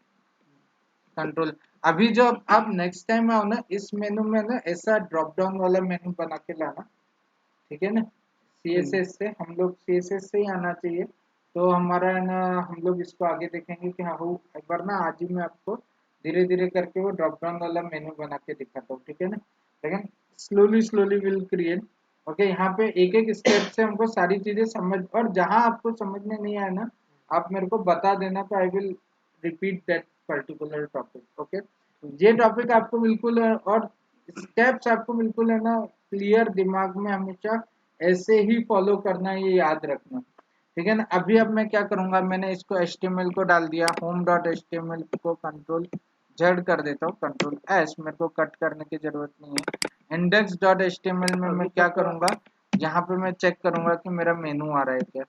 Speaker 1: कंट्रोल। अभी जो अब नेक्स्ट टाइम आओ ना इस मेनू में ना ऐसा ड्रॉप डाउन वाला मेनू बना के लाना, ठीक है ना। CSS से हम लोग CSS से ही आना चाहिए, तो हमारा है ना, हम लोग इसको आगे देखेंगे कि हाँ हो, एक बार ना आज ही मैं आपको धीरे धीरे करके वो ड्रॉप डाउन वाला मेनू बना के दिखाता हूँ, ठीक है ना। लेकिन slowly slowly will create, okay. यहाँ पे एक एक स्टेप से हमको सारी चीजें समझ, और जहाँ आपको समझ में नहीं आया ना आप मेरे को बता देना, तो I will repeat that particular topic, okay. ये टॉपिक आपको बिल्कुल और स्टेप्स आपको बिल्कुल है ना क्लियर दिमाग में हमेशा ऐसे ही फॉलो करना है, ये याद रखना, ठीक है ना। अभी अब मैं क्या करूंगा, मैंने इसको HTML को डाल दिया, home.html को कंट्रोल Z कर देता हूँ, कंट्रोल S, मेरे को कट करने की जरूरत नहीं है। index.html में मैं क्या करूंगा, यहाँ पे मैं चेक करूंगा कि मेरा मेनू आ रहा है क्या,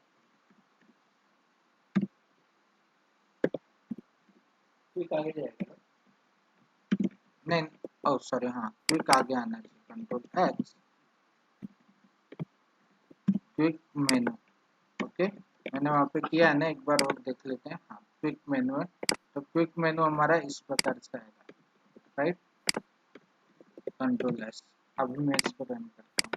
Speaker 1: आगे जाएगा नहीं, ओ सॉरी, हाँ क्विक आगे आना चाहिए, कंट्रोल X, क्विक मेनू, ओके। मैंने वहाँ पे किया है ना, एक बार और देख लेते हैं, हाँ क्विक मेनू है, तो क्विक मेनू हमारा इस प्रकार से आएगा, राइट, कंट्रोल एस। अभी मैं इसको रन करता हूँ,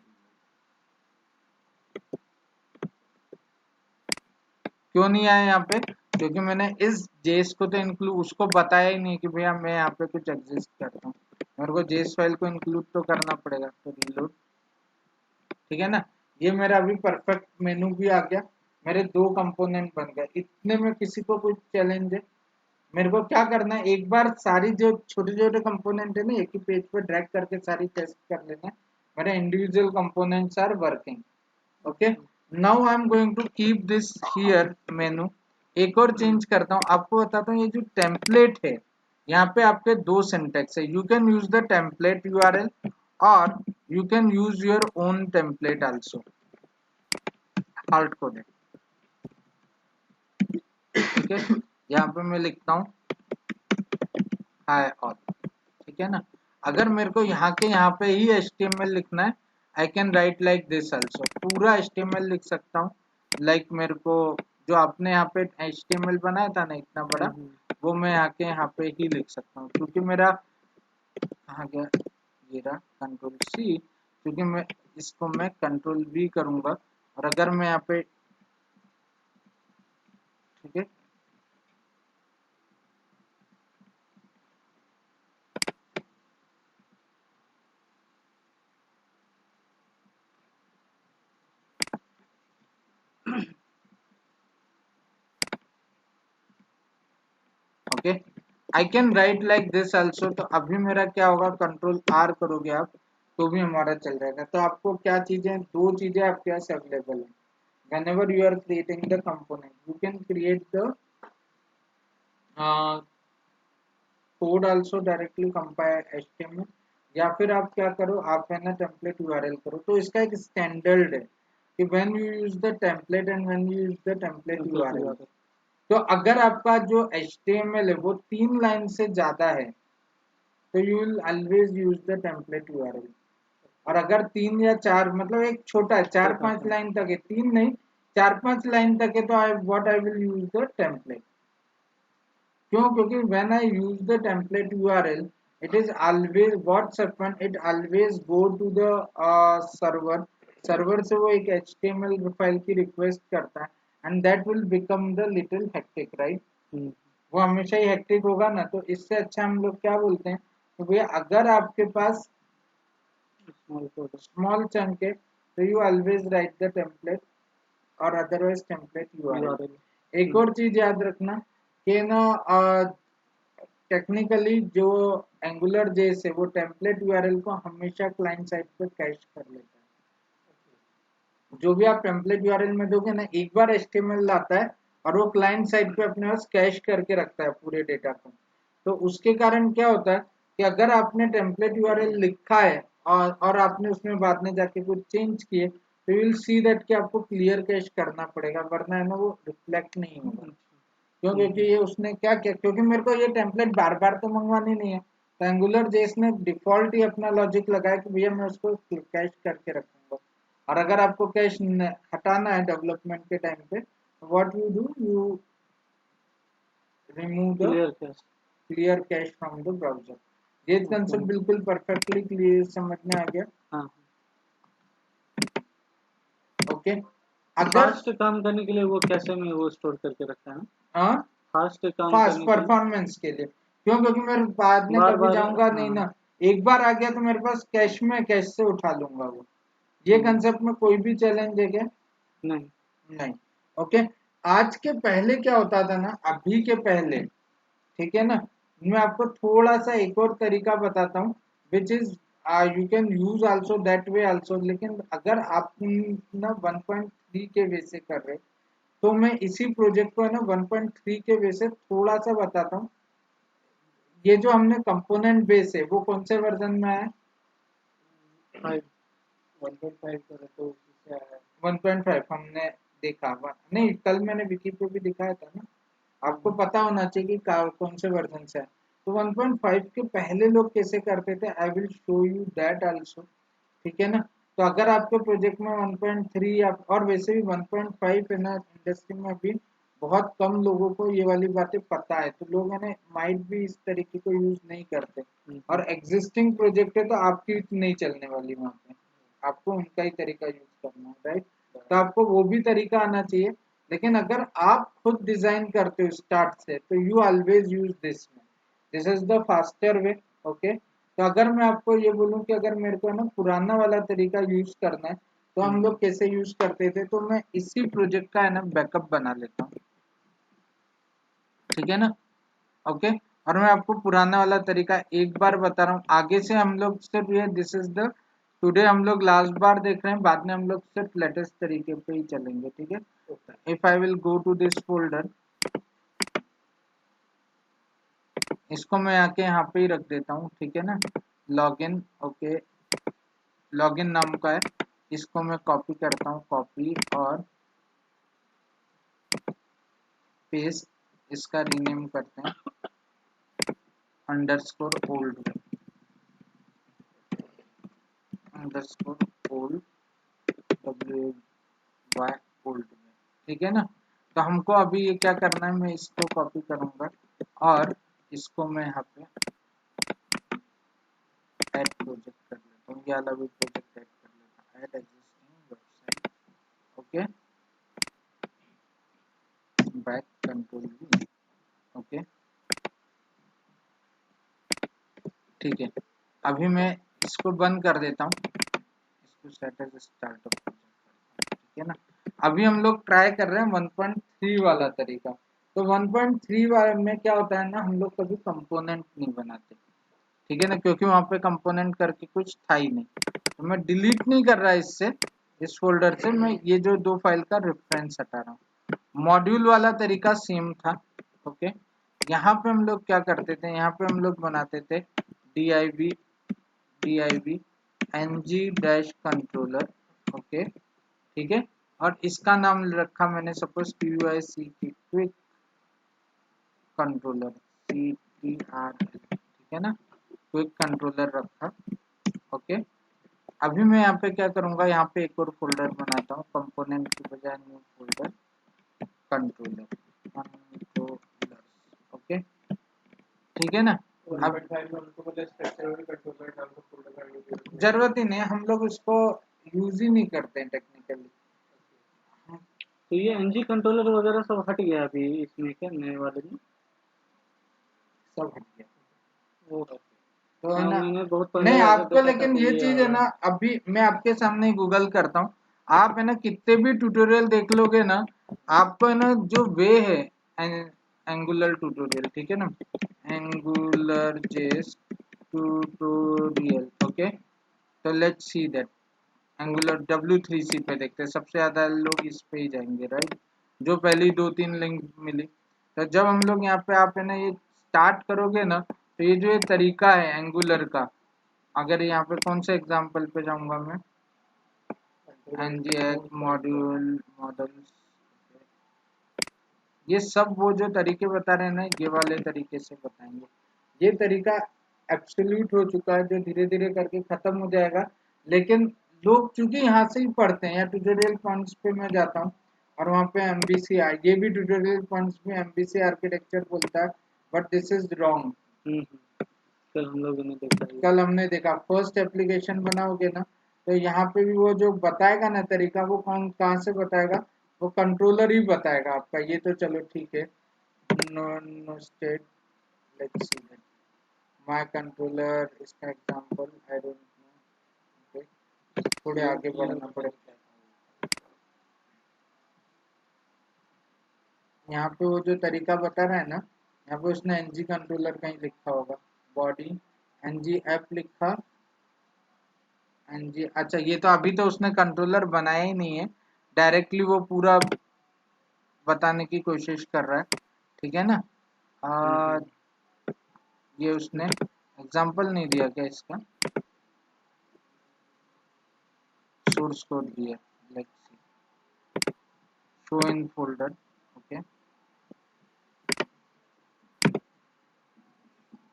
Speaker 1: क्यों नहीं आया यहाँ पे, क्योंकि मैंने इस जेस को तो इंक्लूड उसको बताया ही नहीं कि भैया मैं यहाँ पे कुछ एग्जिस्ट करता हूँ, मेरे को जेस फाइल को इंक्लूड तो करना पड़ेगा, तो रीलोड, ठीक है ना। ये मेरा अभी परफेक्ट मेनू भी आ गया, मेरे दो कंपोनेंट बन गए, इतने में किसी को कुछ चैलेंज है? मेरे को क्या करना है, एक बार सारी जो छोटे छोटे कंपोनेंट है ना एक ही पेज पर ड्रैग करके सारी टेस्ट कर लेना है, मेरे individual components are working, okay. Now I am going to keep this here menu. एक और चेंज करता हूँ, आपको बताता हूँ, ये जो टेम्पलेट है यहाँ पे आपके दो सिंटेक्स है, you can use the template URL और you can use your own template also, hard coded, ठीक है। यहाँ पे मैं लिखता हूँ हाय ऑल, ठीक है ना। अगर मेरे को यहाँ पे ही HTML लिखना है, आई can right like this also, पूरा HTML लिख सकता हूँ, लाइक मेरे को जो आपने यहाँ पे HTML बनाया था ना इतना बड़ा, वो मैं आके यहाँ पे ही लिख सकता हूँ, क्योंकि मेरा कहाँ गया, ये रहा कंट्रोल C, क्योंकि मैं इसको मैं कंट्रोल V करूंगा, और अगर मैं यहाँ पे, ठीक है, okay, I can right like this also. तो अभी मेरा क्या होगा, कंट्रोल R करोगे आप तो भी हमारा चल जाएगा। तो आपको क्या चीजें, दो चीजें आपके पास अवेलेबल है, whenever you are creating the component, you can create the code also directly compile HTML, या फिर आप क्या करो, आप है ना टेम्पलेट URL करो। तो इसका एक स्टैंडर्ड है कि when you use the template and when you use the template URL। तो अगर आपका जो HTML है वो 3 लाइन से ज्यादा है तो you will always use the template URL। और अगर 3 या 4 मतलब एक छोटा है 4-5 लाइन तक है, 3 नहीं 4-5 लाइन तक है, तो आई विल यूज द टेम्पलेट। क्यों? क्योंकि when I use the template URL, it is always what's happen, it always go to the server। Server से वो एक HTML फाइल की रिक्वेस्ट करता है and that will become the little hectic, right? वो हमेशा ही हेक्टिक होगा ना। तो इससे अच्छा हम लोग क्या बोलते हैं तो भैया अगर आपके पास स्मॉल चंक है तो you always right the template और अदरवाइज टेम्पलेट URL। एक और चीज याद रखना कि ना टेक्निकली जो एंगुलर जेस है वो टेम्पलेट URL को हमेशा क्लाइंट साइड पर कैश कर लेता है। जो भी आप टेम्पलेट URL में दोगे ना, एक बार HTML लाता है और वो क्लाइंट साइड पे अपने पास कैश करके रखता है पूरे डेटा को। तो उसके कारण क्या होता है कि अगर आपने टेम्पलेट URL लिखा है और आपने उसमें बाद में जाके कुछ चेंज किए तो यू विल सी दैट कि आपको क्लियर कैश करना पड़ेगा, वरना है ना वो रिफ्लेक्ट नहीं होगा। क्यों? क्योंकि ये उसने क्या किया, क्योंकि मेरे को ये टेम्पलेट बार बार तो मंगवानी नहीं है, तो एंगुलर जेस ने डिफॉल्ट ही अपना लॉजिक लगाया कि भैया मैं उसको कैश करके रखूंगा। और अगर आपको कैश हटाना है डेवलपमेंट के टाइम पे, what you do, you remove the clear cash from the browser. ये कंसेप्ट बिल्कुल परफेक्टली क्लियर समझ में आ गया?
Speaker 2: हाँ।
Speaker 1: ओके। अगर
Speaker 2: फास्ट काम करने के लिए वो कैसे में वो स्टोर करके रखता है ना? फास्ट काम
Speaker 1: फास्ट परफॉर्मेंस के लिए। क्यों? क्योंकि मैं बाद में कभी जाऊंगा नहीं ना, एक बार आ गया तो मेरे पास कैश में कैश से उठा लूंगा वो। ये कंसेप्ट में कोई भी चैलेंज है क्या? नहीं। ओके। आज के पहले क्या होता था ना, अभी के पहले, ठीक है ना, मैं आपको थोड़ा सा एक और तरीका बताता हूँ which is you can use also that way also. लेकिन अगर आप ना 1.3 के वे से कर रहे तो मैं इसी प्रोजेक्ट को है ना 1.3 के वे से थोड़ा सा बताता हूँ। ये जो हमने कंपोनेंट बेस है वो कौन से वर्जन में है? 1.5 हमने देखा नहीं, कल मैंने विकी पे भी दिखाया था ना, आपको पता होना चाहिए कि कौन से वर्जन से है। तो 1.5 के पहले लोग कैसे करते थे, I will show you that also, ठीक है ना। तो अगर आपके प्रोजेक्ट में 1.3 और वैसे भी 1.5 है ना, इंडस्ट्री में भी बहुत कम लोगों को ये वाली बातें पता है, तो लोग है ना माइट भी इस तरीके को यूज नहीं करते। और एग्जिस्टिंग प्रोजेक्ट है तो आपकी नहीं चलने वाली वहाँ पे, आपको उनका ही तरीका यूज करना है, राइट। तो आपको वो भी तरीका आना चाहिए। लेकिन अगर आप खुद डिजाइन करते हो स्टार्ट से तो you always use this is the faster way. Okay. तो अगर मैं आपको ये बोलूं कि अगर मेरे को ना पुराना वाला तरीका यूज करना है तो हम लोग कैसे यूज करते थे, तो मैं इसी प्रोजेक्ट का है ना बैकअप बना लेता हूँ, ठीक है ना। ओके। और मैं आपको पुराना वाला तरीका एक बार बता रहा हूँ, आगे से हम लोग सिर्फ ये दिस इज द टुडे हम लोग लास्ट बार देख रहे हैं, बाद में हम लोग सिर्फ लेटेस्ट तरीके पे ही चलेंगे, ठीक है। If I will go to this folder, इसको मैं आके यहाँ पे ही रख देता हूँ, ठीक है ना, लॉगिन। ओके, लॉगिन नाम का है, इसको मैं कॉपी करता हूँ, कॉपी और पेस्ट, इसका रीनेम करते हैं underscore old, underscore old, WY old में, ठीक है ना। तो हमको अभी ये क्या करना है, मैं इसको कॉपी करूंगा और इसको मैं यहाँ पे ऐड प्रोजेक्ट कर लेता हूँ, ये वाला भी प्रोजेक्ट ऐड कर लेता हूँ, add existing website. Okay, back control V। Okay, ठीक है। अभी मैं इसको बंद कर देता हूँ, इसको सेट एज स्टार्टअप प्रोजेक्ट, ठीक है ना। अभी हम लोग ट्राई कर रहे हैं 1.3 वाला तरीका। तो 1.3 वाले में क्या होता है ना, हम लोग कभी कंपोनेंट नहीं बनाते, ठीक है ना, क्योंकि वहां पे कंपोनेंट करके कुछ था ही नहीं। तो मैं डिलीट नहीं कर रहा इससे, इस फोल्डर से मैं ये जो दो फाइल का रेफरेंस हटा रहा हूँ। मॉड्यूल वाला तरीका सेम था। ओके, यहाँ पे हम लोग क्या करते थे, यहाँ पे हम लोग बनाते थे div ng dash controller. Okay, ठीक है, और इसका नाम रखा मैंने सपोज QIC की क्विक कंट्रोलर, CTRL, ठीक है ना, क्विक कंट्रोलर रखा। ओके, अभी मैं यहाँ पे क्या करूंगा, यहाँ पे एक और फोल्डर बनाता हूँ, कंपोनेंट की बजाय न्यू फोल्डर, कंट्रोलर। ओके, ठीक है ना। अब जरूरत ही नहीं, हम लोग उसको यूज ही नहीं करते हैं टेक्निकली।
Speaker 2: तो ये एनजी कंट्रोलर वगैरह सब हट गया अभी इसमें क्या नए वाले में?
Speaker 1: सब हट गया।
Speaker 2: वो
Speaker 1: तो है
Speaker 2: हाँ,
Speaker 1: ना,
Speaker 2: मैंने बहुत पहले
Speaker 1: नहीं
Speaker 2: आकर
Speaker 1: आपको,
Speaker 2: देखा था
Speaker 1: लेकिन
Speaker 2: तो
Speaker 1: ये
Speaker 2: ये
Speaker 1: चीज है
Speaker 2: आया।
Speaker 1: ना, अभी मैं आपके सामने गूगल करता हूँ, आप है ना कितने भी ट्यूटोरियल देख लोगे ना, आपको है ना जो वे है एंगुलर ट्यूटोरियल, ठीक है ना, एंगुलर जेस ट्यूटोरियल। ओके, तो let's see that angular W3C पे देखते हैं, सबसे ज्यादा लोग इस पे ही जाएंगे, राइट, जो पहली 2-3 लिंक मिली। तो जब हम लोग यहाँ पे आप है ना ये स्टार्ट करोगे ना, तो ये जो ये तरीका है एंगुलर का, अगर यहाँ पे कौन से एग्जांपल पे जाऊंगा मैं, ngx मॉड्यूल मॉडल्स, ये सब वो जो तरीके बता रहे हैं ना, ये वाले तरीके से बताएंगे। ये तरीका एब्सोल्यूट हो चुका है, जो धीरे धीरे करके खत्म हो जाएगा, लेकिन लोग चूंकि यहाँ से ही पढ़ते हैं, या ट्यूटोरियल पॉइंट्स पे मैं जाता हूँ और वहाँ पे MVC, ये भी ट्यूटोरियल पॉइंट्स में MVC आर्किटेक्चर बोलता है, बट दिस इज रॉन्ग।
Speaker 2: कल हम लोगों ने देखा ये।
Speaker 1: कल हमने देखा, फर्स्ट एप्लीकेशन बनाओगे ना, तो यहाँ पे भी वो जो बताएगा ना तरीका, वो कौन कहाँ से बताएगा, वो कंट्रोलर ही बताएगा आपका। ये तो चलो ठीक है, no state, let's see that my controller, इसका example I don't know. Okay, थोड़े आगे बढ़ना पड़ेगा। यहाँ पे वो जो तरीका बता रहा है ना, यहाँ पे उसने एनजी कंट्रोलर कहीं लिखा होगा, बॉडी एनजी ऐप लिखा, एनजी, अच्छा ये तो अभी तो उसने कंट्रोलर बनाया ही नहीं है, डायरेक्टली वो पूरा बताने की कोशिश कर रहा है, ठीक है ना। ये उसने एग्जांपल नहीं दिया क्या इसका, सोर्स कोड दिया, let's see, show in folder. Okay,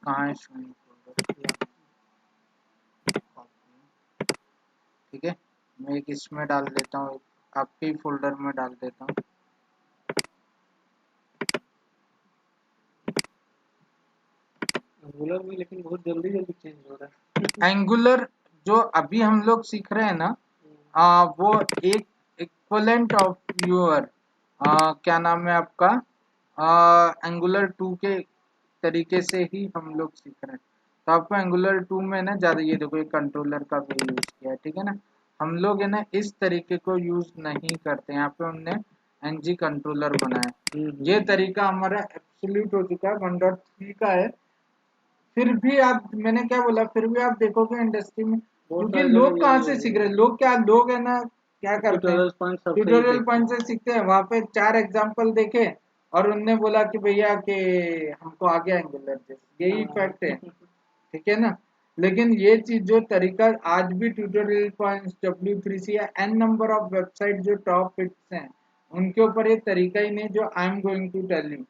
Speaker 1: कहाँ है शो इन फोल्डर, ठीक है, मैं एक इसमें डाल देता हूँ, आपके ही फोल्डर में डाल देता हूँ।
Speaker 2: एंगुलर में लेकिन बहुत जल्दी जल्दी चेंज हो रहा है।
Speaker 1: एंगुलर जो अभी हम लोग सीख रहे हैं ना, वो एक इक्वलेंट ऑफ योर, क्या नाम है आपका, एंगुलर 2 के तरीके से ही हम लोग सीख रहे हैं। तो आपको एंगुलर 2 में ना ज़्यादा, ये देखो एक कंट्रोलर का भी यूज़ किया है, ठीक है ना, हम लोग है ना इस तरीके को यूज़ नहीं करते, यहाँ पे हमने एनजी कंट्रोलर बनाया। ये तरीका हमारा एब्सोल्यूट हो चुका है, 1.3 का है। फिर भी आप, मैंने क्या बोला, फिर भी आप देखोगे इंडस्ट्री में,
Speaker 2: बहुत
Speaker 1: क्योंकि
Speaker 2: सारी
Speaker 1: लोग
Speaker 2: जगह
Speaker 1: कहाँ
Speaker 2: यही
Speaker 1: से
Speaker 2: हो
Speaker 1: सीख
Speaker 2: गया
Speaker 1: रहे
Speaker 2: है।
Speaker 1: हैं, लोग क्या, लोग है ना क्या करते हैं,
Speaker 2: ट्यूटोरियल पॉइंट सबसे ही
Speaker 1: ट्यूटोरियल
Speaker 2: देखते
Speaker 1: पॉइंट
Speaker 2: हैं।
Speaker 1: से सीखते हैं, वहां पे 4 एग्जांपल देखे और उनने बोला कि भैया कि हमको आ गया एंगुलर जैसे, यही
Speaker 2: हाँ।
Speaker 1: फैक्ट है, ठीक है ना। लेकिन ये चीज जो तरीका आज भी ट्यूटोरियल पॉइंट्स, W3C या एन नंबर ऑफ वेबसाइट जो टॉप हिट्स हैं, उनके ऊपर ये तरीका ही नहीं जो I am going to tell you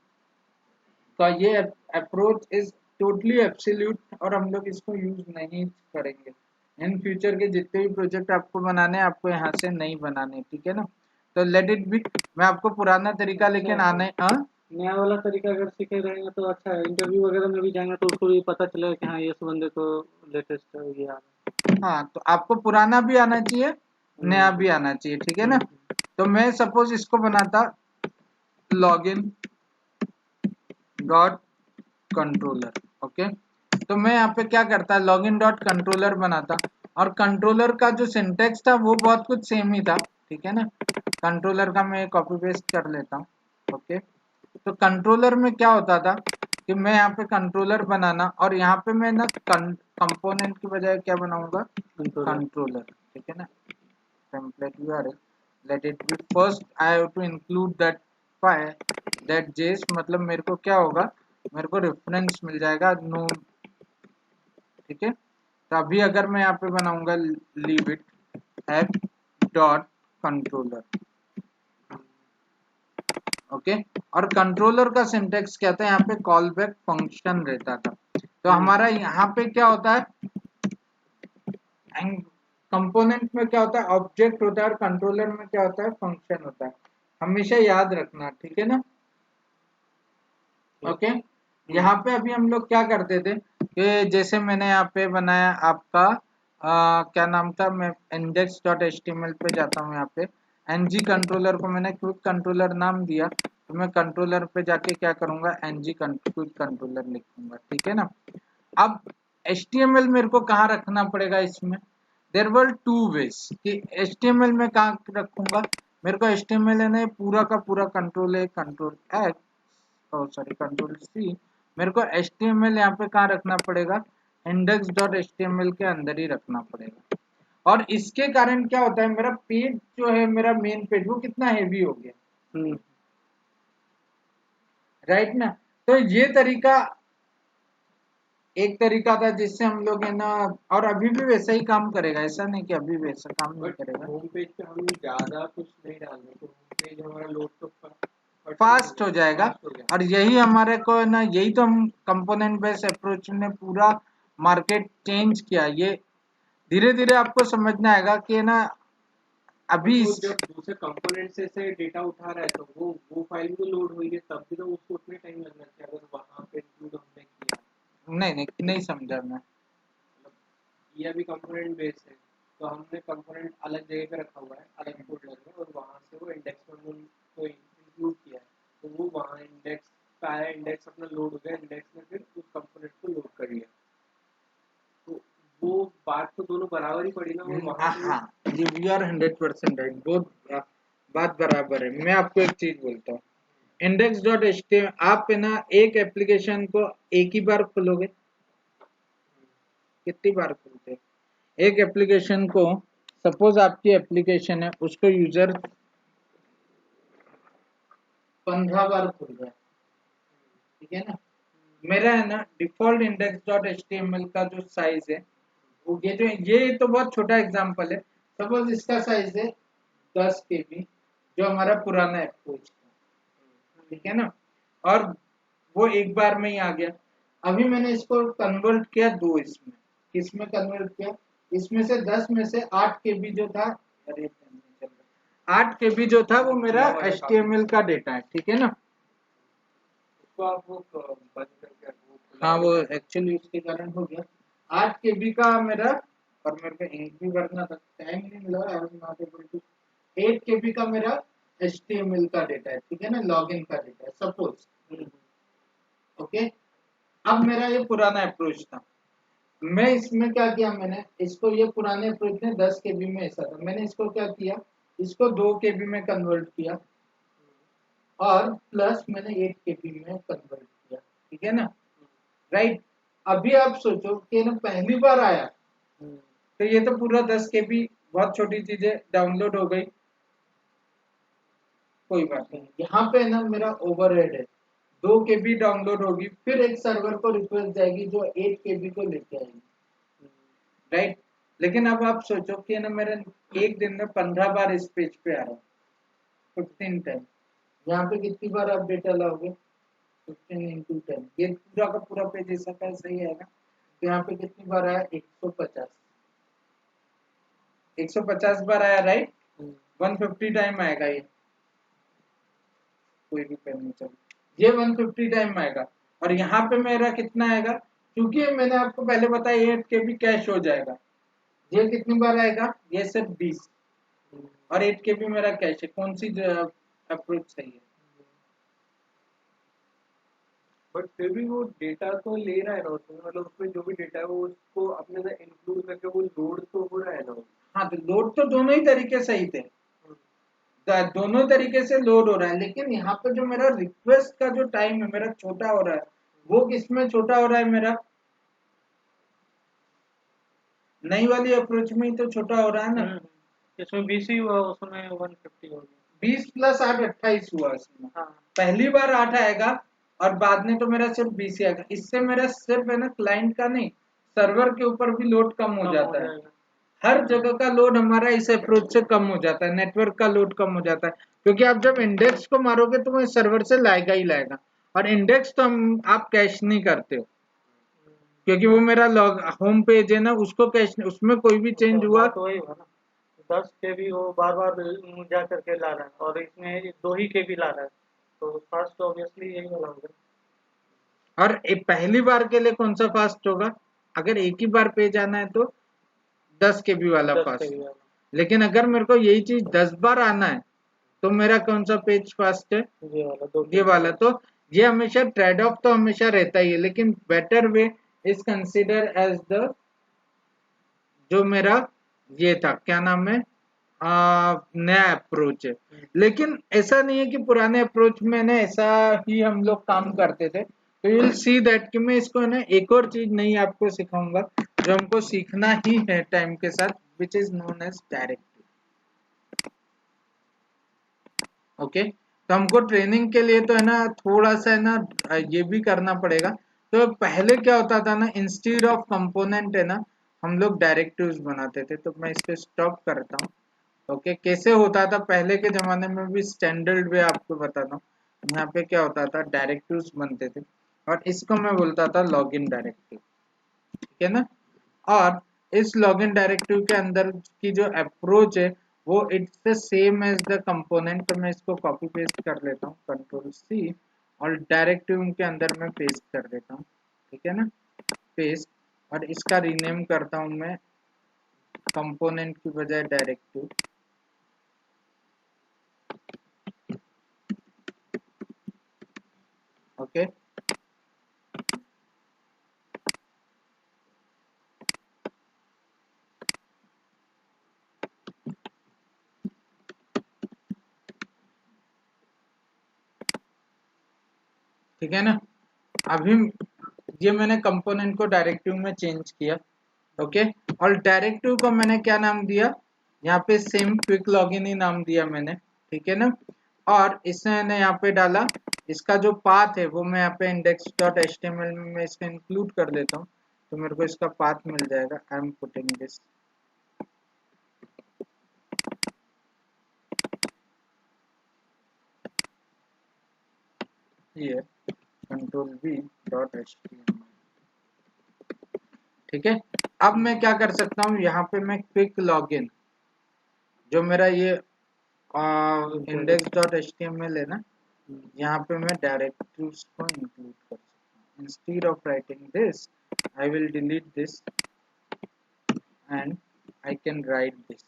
Speaker 1: का, ये अप्रोच इज टोटली एब्सोल्यूट, और हम लोग इसको यूज नहीं करेंगे। इन फ्यूचर के जितने भी प्रोजेक्ट आपको बनाने हैं, आपको यहाँ से नहीं बनाने, ठीक है ना। तो लेट इट बी, मैं आपको पुराना तरीका
Speaker 2: अच्छा
Speaker 1: लेकिन
Speaker 2: तो
Speaker 1: आने,
Speaker 2: नया वाला तरीका अगर सीखे रहेंगे तो अच्छा है, इंटरव्यू वगैरह में भी जाएंगे तो उसको भी पता चलेगा कि हाँ ये इस बंदे को लेटेस्ट ये आ रहा
Speaker 1: हाँ, तो आपको पुराना भी आना चाहिए,
Speaker 2: है।
Speaker 1: नया भी आना चाहिए, ठीक है ना। तो मैं सपोज इसको बनाता लॉगिन डॉट कंट्रोलर। ओके, तो मैं यहाँ पे क्या करता, लॉगिन डॉट कंट्रोलर बनाता, और कंट्रोलर का जो सिंटेक्स था वो बहुत कुछ सेम ही था, ठीक है ना। कंट्रोलर का मैं कॉपी पेस्ट कर लेता हूँ। ओके, तो कंट्रोलर में क्या होता था कि मैं यहाँ पे कंट्रोलर बनाना, और यहाँ पे मैं ना कंपोनेंट की बजाय क्या बनाऊंगा,
Speaker 2: कंट्रोलर।
Speaker 1: कंट्रोलर, ठीक है ना। template URL, let it be first I have to include that file that js, मतलब मेरे को क्या होगा, मेरे को रेफरेंस मिल जाएगा नो, ठीक है। तो अभी अगर मैं यहाँ पे बनाऊंगा leave it app dot controller, okay, और कंट्रोलर का सिंटेक्स क्या था, यहाँ पे कॉल बैक फंक्शन रहता था। तो हमारा यहाँ पे क्या होता है, कंपोनेंट में क्या होता है, ऑब्जेक्ट होता है, और कंट्रोलर में क्या होता है, फंक्शन होता है। हमेशा याद रखना, ठीक है ना, ओके। यहाँ पे अभी हम लोग क्या करते थे कि जैसे मैंने यहाँ पे बनाया आपका क्या नाम था, मैं index.html पे जाता हूँ, यहाँ पे ng कंट्रोलर को मैंने क्विक कंट्रोलर नाम दिया, तो मैं कंट्रोलर पे जाके क्या करूंगा, ng क्विक कंट्रोलर लिखूंगा, ठीक है ना। अब HTML मेरे को कहाँ रखना पड़ेगा, इसमें देयर वर टू वेज कि HTML में कहाँ रखूंगा, मेरे को HTML है ना पूरा का पूरा कंट्रोल है, control X, sorry control C, मेरे को HTML यहाँ पे कहाँ रखना पड़ेगा, index.html के अंदर ही रखना पड़ेगा। और इसके कारण क्या होता है, मेरा पेज जो है, मेरा मेन पेज वो कितना हैवी हो गया, राइट ना। तो ये तरीका एक तरीका था जिससे हम लोग है ना, और अभी भी वैसा ही काम करेगा, ऐसा नहीं कि अभी वैसा काम नहीं करेगा।
Speaker 3: होम पेज पे हम ज्यादा कुछ नहीं डालते तो होम पेज हमारा लोड तो
Speaker 1: फास्ट हो जाएगा। और यही हमारे को है ना, यही तो हम कंपोनेंट बेस्ड अप्रोच ने पूरा मार्केट चेंज किया। ये धीरे धीरे आपको समझना आएगा कि है ना, अभी
Speaker 3: तो जब दूसरे कंपोनेंट से डेटा उठा रहा है तो वो फाइल भी तो लोड हुई है, तब भी तो उसको उतने टाइम लगना चाहिए अगर वहां पे इंक्लूड हमने किया।
Speaker 1: नहीं समझा मैं,
Speaker 3: ये भी कंपोनेंट बेस्ड है, तो हमने कंपोनेंट अलग जगह पे रखा हुआ है, अलग फोल्डर में, और वहां से वो इंडेक्स में को इंक्लूड किया है, तो वो वहां इंडेक्स का आया, इंडेक्स अपना लोड हो गया, इंडेक्स ने फिर उस कंपोनेंट को लोड कर लिया। तो वो बात तो दोनों बराबर ही पड़ी ना, वो वहां से
Speaker 1: हाँ, यू आर 100% राइट, बहुत बात बराबर है। मैं आपको एक चीज बोलता हूँ, index.html आप है ना एक एप्लीकेशन को एक ही बार खोलोगे, कितनी बार खोलते हैं एक एप्लीकेशन को, सपोज आपकी एप्लीकेशन है, उसको यूजर 15 बार खोल रहा है, ठीक है ना। मेरा है ना डिफॉल्ट index.html का जो साइज है, वो ये तो बहुत छोटा एग्जांपल है, सपोज इसका साइज है 10 KB, जो हमारा पुराना अप्रोच था, ठीक है ना, और वो एक बार में ही आ गया। अभी मैंने इसको कन्वर्ट किया दो, इसमें किसमें कन्वर्ट किया, इसमें से 10 में से 8 KB जो था, अरे 8 KB जो था वो मेरा HTML का डेटा है, ठीक है ना।
Speaker 3: उसको आप वो बंद करके
Speaker 1: हाँ वो एक्चुअली उसके कारण हो गया, 8 KB का मेरा, और मेरे को इंक भी भरना था, टाइम नहीं मिला, I was not able to. 8 KB का मेरा HTML का डेटा है, ठीक है ना, लॉगिन का डेटा है सपोज, ओके। अब मेरा ये पुराना अप्रोच था, मैं इसमें क्या किया, मैंने इसको, ये पुराने अप्रोच में 10 KB में ऐसा था, मैंने इसको क्या किया, इसको 2 KB में कन्वर्ट किया, और प्लस मैंने 8 KB में कन्वर्ट किया, ठीक है ना, राइट। अभी आप सोचो कि ना पहली बार आया तो ये तो पूरा 10 KB, बहुत छोटी चीज है, डाउनलोड हो गई, कोई बात नहीं। यहाँ पे ना मेरा ओवरहेड है, 2 KB डाउनलोड होगी, फिर एक सर्वर को रिक्वेस्ट जाएगी जो 8 KB को लेके आएगी, राइट। लेकिन अब आप सोचो कि ना मेरे एक दिन में 15 बार इस पेज पे आ रहा हूँ, 15 टाइम, यहाँ पे कितनी बार आप डेटा लाओगे, 15 into 10, ये पूरा का पूरा पेज ऐसा का सही है ना। तो यहाँ पे कितनी बार आया, 150 बार आया, राइट। 150 टाइम आएगा ये, कोई भी पेन नहीं चल, ये 150 टाइम आएगा। और यहाँ पे मेरा कितना आएगा, क्योंकि मैंने आपको पहले बताया 8 KB कैश हो जाएगा, ये कितनी बार आएगा, ये सिर्फ 20, और 8 KB मेरा कैश है। कौन सी अप्रोच सही है,
Speaker 3: बट फिर भी वो डेटा तो ले रहा है ना उसमें, मतलब उसमें जो भी डेटा है वो उसको अपने से इंक्लूड करके वो लोड तो हो रहा है ना।
Speaker 1: हाँ तो लोड तो दोनों ही तरीके सही थे, दोनों तरीके से लोड हो रहा है, लेकिन यहाँ पे जो मेरा रिक्वेस्ट का जो टाइम है मेरा छोटा हो रहा है, वो किसमें छोटा हो रहा है, मेरा नई वाली अप्रोच में ही तो छोटा हो रहा है ना।
Speaker 2: इसमें 20 ही हुआ, उसमें 150 हो गया।
Speaker 1: 20 प्लस 8 28 हुआ इसमें।
Speaker 2: हाँ
Speaker 1: पहली बार 8 आएगा और बाद में तो मेरा सिर्फ 20 ही आएगा। इससे मेरा सिर्फ है ना क्लाइंट का नहीं, सर्वर के ऊपर भी लोड कम हो
Speaker 2: कम हो
Speaker 1: जाता है।
Speaker 2: जाएगा।
Speaker 1: हर जगह का लोड हमारा इस अप्रोच से कम हो जाता है, नेटवर्क का लोड कम हो जाता है, क्योंकि आप जब इंडेक्स को मारोगे तो वो सर्वर से लाएगा ही लाएगा। और इंडेक्स तो हम आप कैश नहीं करते हो, क्योंकि वो मेरा लॉग होम पेज है ना, उसको कैश, उसमें कोई भी चेंज
Speaker 2: तो
Speaker 1: हुआ।
Speaker 2: बात वही हुआ ना, 10 के भी वो बार बार जा करके ला रहा है, और इसमें 2 ही के भी ला रहा है, तो फास्ट ऑब्वियसली यही वाला होगा।
Speaker 1: और पहली बार के लिए कौन सा फास्ट होगा? अगर एक ही बार पेज आना है तो 10 केबी वाला
Speaker 2: 10 के
Speaker 1: फास्ट।
Speaker 2: भी वाला,
Speaker 1: लेकिन अगर मेरे को यही चीज 10 बार आना है तो मेरा कौन सा पेज फास्ट है?
Speaker 2: ये वाला 2
Speaker 1: ये
Speaker 2: के
Speaker 1: वाला। तो ये हमेशा ट्रेड ऑफ तो हमेशा रहता ही है, लेकिन better way is consider as the, जो मेरा ये था क्या नाम है, नया अप्रोच है। लेकिन ऐसा नहीं है कि पुराने अप्रोच में ना ऐसा ही हम लोग काम करते थे। तो यू विल सी दैट कि मैं इसको है ना एक और चीज नहीं आपको सिखाऊंगा जो हमको सीखना ही है टाइम के साथ, which is known as directive. Okay, तो हमको ट्रेनिंग के लिए तो है ना थोड़ा सा है ना ये भी करना पड़ेगा। तो पहले क्या होता था ना, इंस्टीड ऑफ कंपोनेंट है ना, हम लोग डायरेक्टिव्स बनाते थे। तो मैं इसको स्टॉप करता हूँ। ओके, कैसे होता था पहले के जमाने में भी, स्टैंडर्ड वे आपको बताता हूँ। यहाँ पे क्या होता था, डायरेक्टिव्स बनते थे और इसको मैं बोलता था लॉगिन डायरेक्टिव, ठीक है ना। और इस लॉगिन डायरेक्टिव के अंदर की जो अप्रोच है वो it's the same as the component. तो मैं इसको कॉपी पेस्ट कर लेता हूँ, कंट्रोल सी, और डायरेक्टिव के अंदर मैं पेस्ट कर देता हूँ, ठीक है ना, पेस्ट। और इसका रीनेम करता हूँ मैं कंपोनेंट की बजाय डायरेक्टिव। ओके, ठीक है ना। अभी ये मैंने कंपोनेंट को डायरेक्टिव में चेंज किया। ओके, और डायरेक्टिव को मैंने क्या नाम दिया, यहाँ पे सेम क्विक लॉगिन ही नाम दिया मैंने, ठीक है ना। और इसमें मैंने यहाँ पे डाला, इसका जो पाथ है वो मैं यहाँ पे index dot H T M L में इसका इंक्लूड कर देता हूँ, तो मेरे को इसका पाथ मिल जाएगा। I am putting this here, control V dot H T M L, ठीक है। अब मैं क्या कर सकता हूँ, यहाँ पे मैं क्विक लॉगिन, जो मेरा ये index dot H T M L है ना, यहाँ पे मैं डायरेक्टिव्स को इंक्लूड कर सकता हूँ। Instead of writing this I will delete this and I can right this.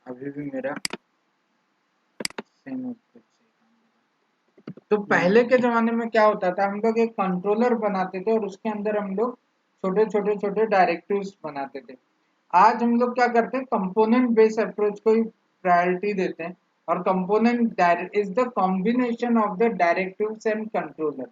Speaker 1: अभी भी मेरा सेम आउटपुट। तो पहले के जमाने में क्या होता था, हम लोग एक कंट्रोलर बनाते थे और उसके अंदर हम लोग छोटे छोटे छोटे डायरेक्टिव्स बनाते थे। आज हम लोग क्या करते हैं, कंपोनेंट बेस्ड अप्रोच को ही प्रायोरिटी देते हैं। और component is the combination of the directives and controller.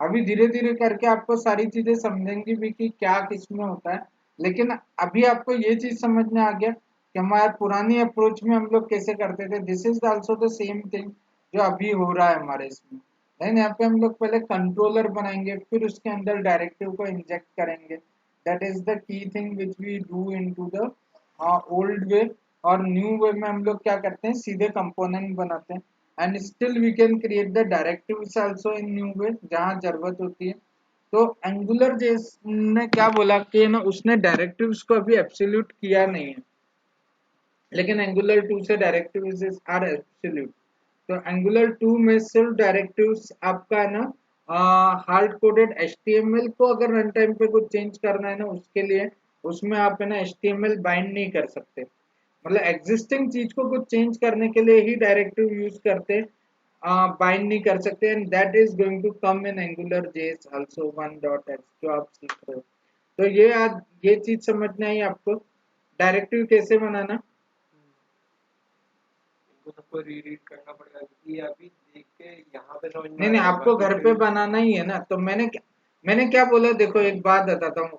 Speaker 1: अभी धीरे धीरे करके आपको सारी चीजें समझेंगी भी कि क्या किसमें होता है। लेकिन अभी आपको ये चीज समझ में आ गया कि हमारे पुरानी अप्रोच में हम लोग कैसे करते थे। This is also the same thing जो अभी हो रहा है हमारे इसमें। लेकिन यहाँ पे हम लोग पहले कंट्रोलर बनाएंगे, फिर उसके अंदर डायरेक्टिव को इंजेक्ट करेंगे। That is the key thing which we do into the old way. और न्यू वे में हम लोग क्या करते हैं, सीधे कंपोनेंट बनाते हैं। And still we can create the directives also in new way जहाँ जरूरत होती है। तो एंगुलर जेस ने क्या बोला कि ना, उसने डायरेक्टिव्स को अभी एब्सोल्यूट किया नहीं है, लेकिन एंगुलर 2 से डायरेक्टिव्स आर एब्सोल्यूट। तो एंगुलर 2 में सिर्फ डायरेक्टिव्स आपका है ना, हार्ड कोडेड एचटीएमएल को अगर रन टाइम पे कुछ चेंज करना है ना, उसके लिए उसमें आप है ना एचटीएमएल बाइंड नहीं कर सकते। मतलब एग्जिस्टिंग चीज को कुछ चेंज करने के लिए ही डायरेक्टिव यूज करते, बाइंड नहीं कर सकते। And that is going to come in Angular JS also 1.x जो आप सीख रहे हो। तो ये आज ये चीज समझना है आपको, डायरेक्टिव कैसे बनाना।
Speaker 3: इनको सबको रीड करना पड़ेगा, क्योंकि ये अभी देख के यहाँ पे समझ में
Speaker 1: नहीं नहीं,
Speaker 3: आया होगा
Speaker 1: आपको
Speaker 3: कि
Speaker 1: घर पे
Speaker 3: फिर
Speaker 1: बनाना ही है ना। तो मैंने मैंने क्या बोला, देखो एक बात बताता हूँ,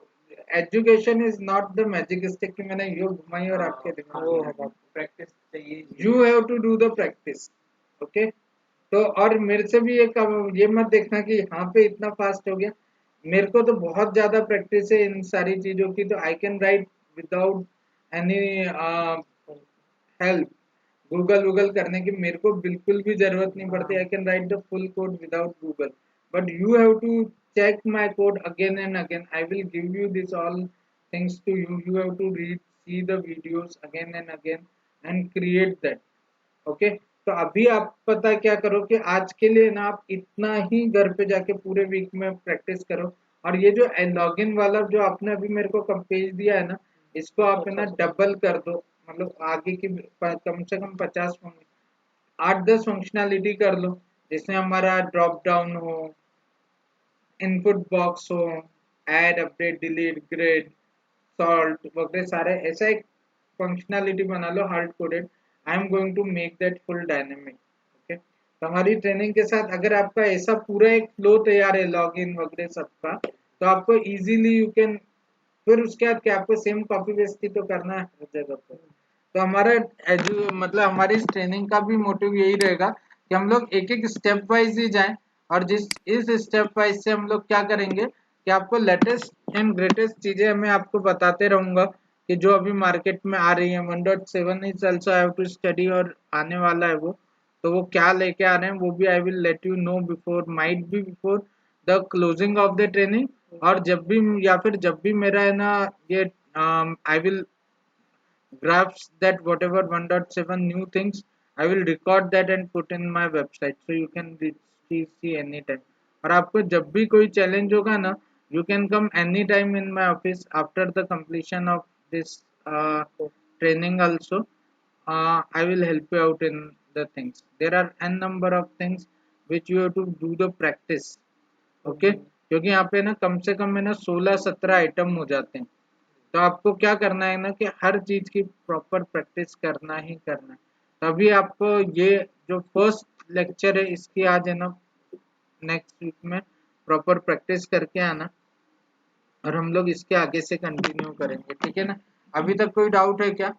Speaker 1: education is not the magic stick कि मैंने यो घुमाई और आपके दिमाग
Speaker 2: वो
Speaker 1: में
Speaker 2: है
Speaker 1: आ
Speaker 2: बात।
Speaker 3: प्रैक्टिस चाहिए।
Speaker 1: You have to do the practice. Okay, तो और मेरे से भी ये मत देखना कि यहाँ पे इतना फास्ट हो गया, मेरे को तो बहुत ज्यादा प्रैक्टिस है इन सारी चीजों की, तो I can write without any help, Google करने की मेरे को बिल्कुल भी जरूरत नहीं पड़ती, I can write the full code without Google, but you have to check my code again and again. I will give you this all things to you. You have to read, see the videos again and again and create that. Okay, तो अभी आप पता क्या करो कि आज के लिए ना आप इतना ही घर पे जाके पूरे वीक में प्रैक्टिस करो, और ये जो लॉगिन वाला जो आपने अभी मेरे को पेज दिया है ना, इसको आप है ना डबल कर दो, मतलब आगे की कम से कम 50 8-10 फंक्शनैलिटी कर लो, जिसमें हमारा ड्रॉप डाउन हो, इनपुट बॉक्स हो, add update delete grid sort वगैरह सारे, ऐसा एक फंक्शनैलिटी बना लो hard coded. I am going to make that full dynamic. Okay, तो हमारी ट्रेनिंग के साथ अगर आपका ऐसा पूरा एक फ्लो तैयार है लॉगिन वगैरह सबका, तो आपको इजीली यू कैन, फिर उसके बाद क्या आपको सेम कॉपी पेस्ट ही तो करना है हर जगह पर। तो हमारा मतलब हमारी इस ट्रेनिंग का भी मोटिव यही रहेगा कि हम लोग एक एक स्टेप वाइज ही जाएं, और जिस इस स्टेप वाइज से हम लोग क्या करेंगे कि आपको लेटेस्ट एंड ग्रेटेस्ट चीजें मैं आपको बताते रहूंगा कि जो अभी मार्केट में आ रही है। 1.7 is also have to study, और आने वाला है वो, तो वो क्या लेके आ रहे हैं वो भी I will let you know before, might be before the closing of the training, और जब भी या फिर जब भी मेरा है ना ये I will grasp that whatever 1.7 new things, I will record that and put in my website so you can see anytime। और आपको जब भी कोई चैलेंज होगा ना, you can come anytime in my office after the completion of this training also। I will help you out in the things, there are n number of things which you have to do the practice। Okay, क्योंकि यहाँ पे ना कम से कम है ना 16-17 item हो जाते हैं, तो आपको क्या करना है ना कि हर चीज की प्रॉपर प्रैक्टिस करना ही करना है। तभी आपको ये जो फर्स्ट लेक्चर है इसकी आज है ना नेक्स्ट वीक में प्रॉपर प्रैक्टिस करके आना, और हम लोग इसके आगे से कंटिन्यू करेंगे, ठीक है ना। अभी तक कोई डाउट है क्या?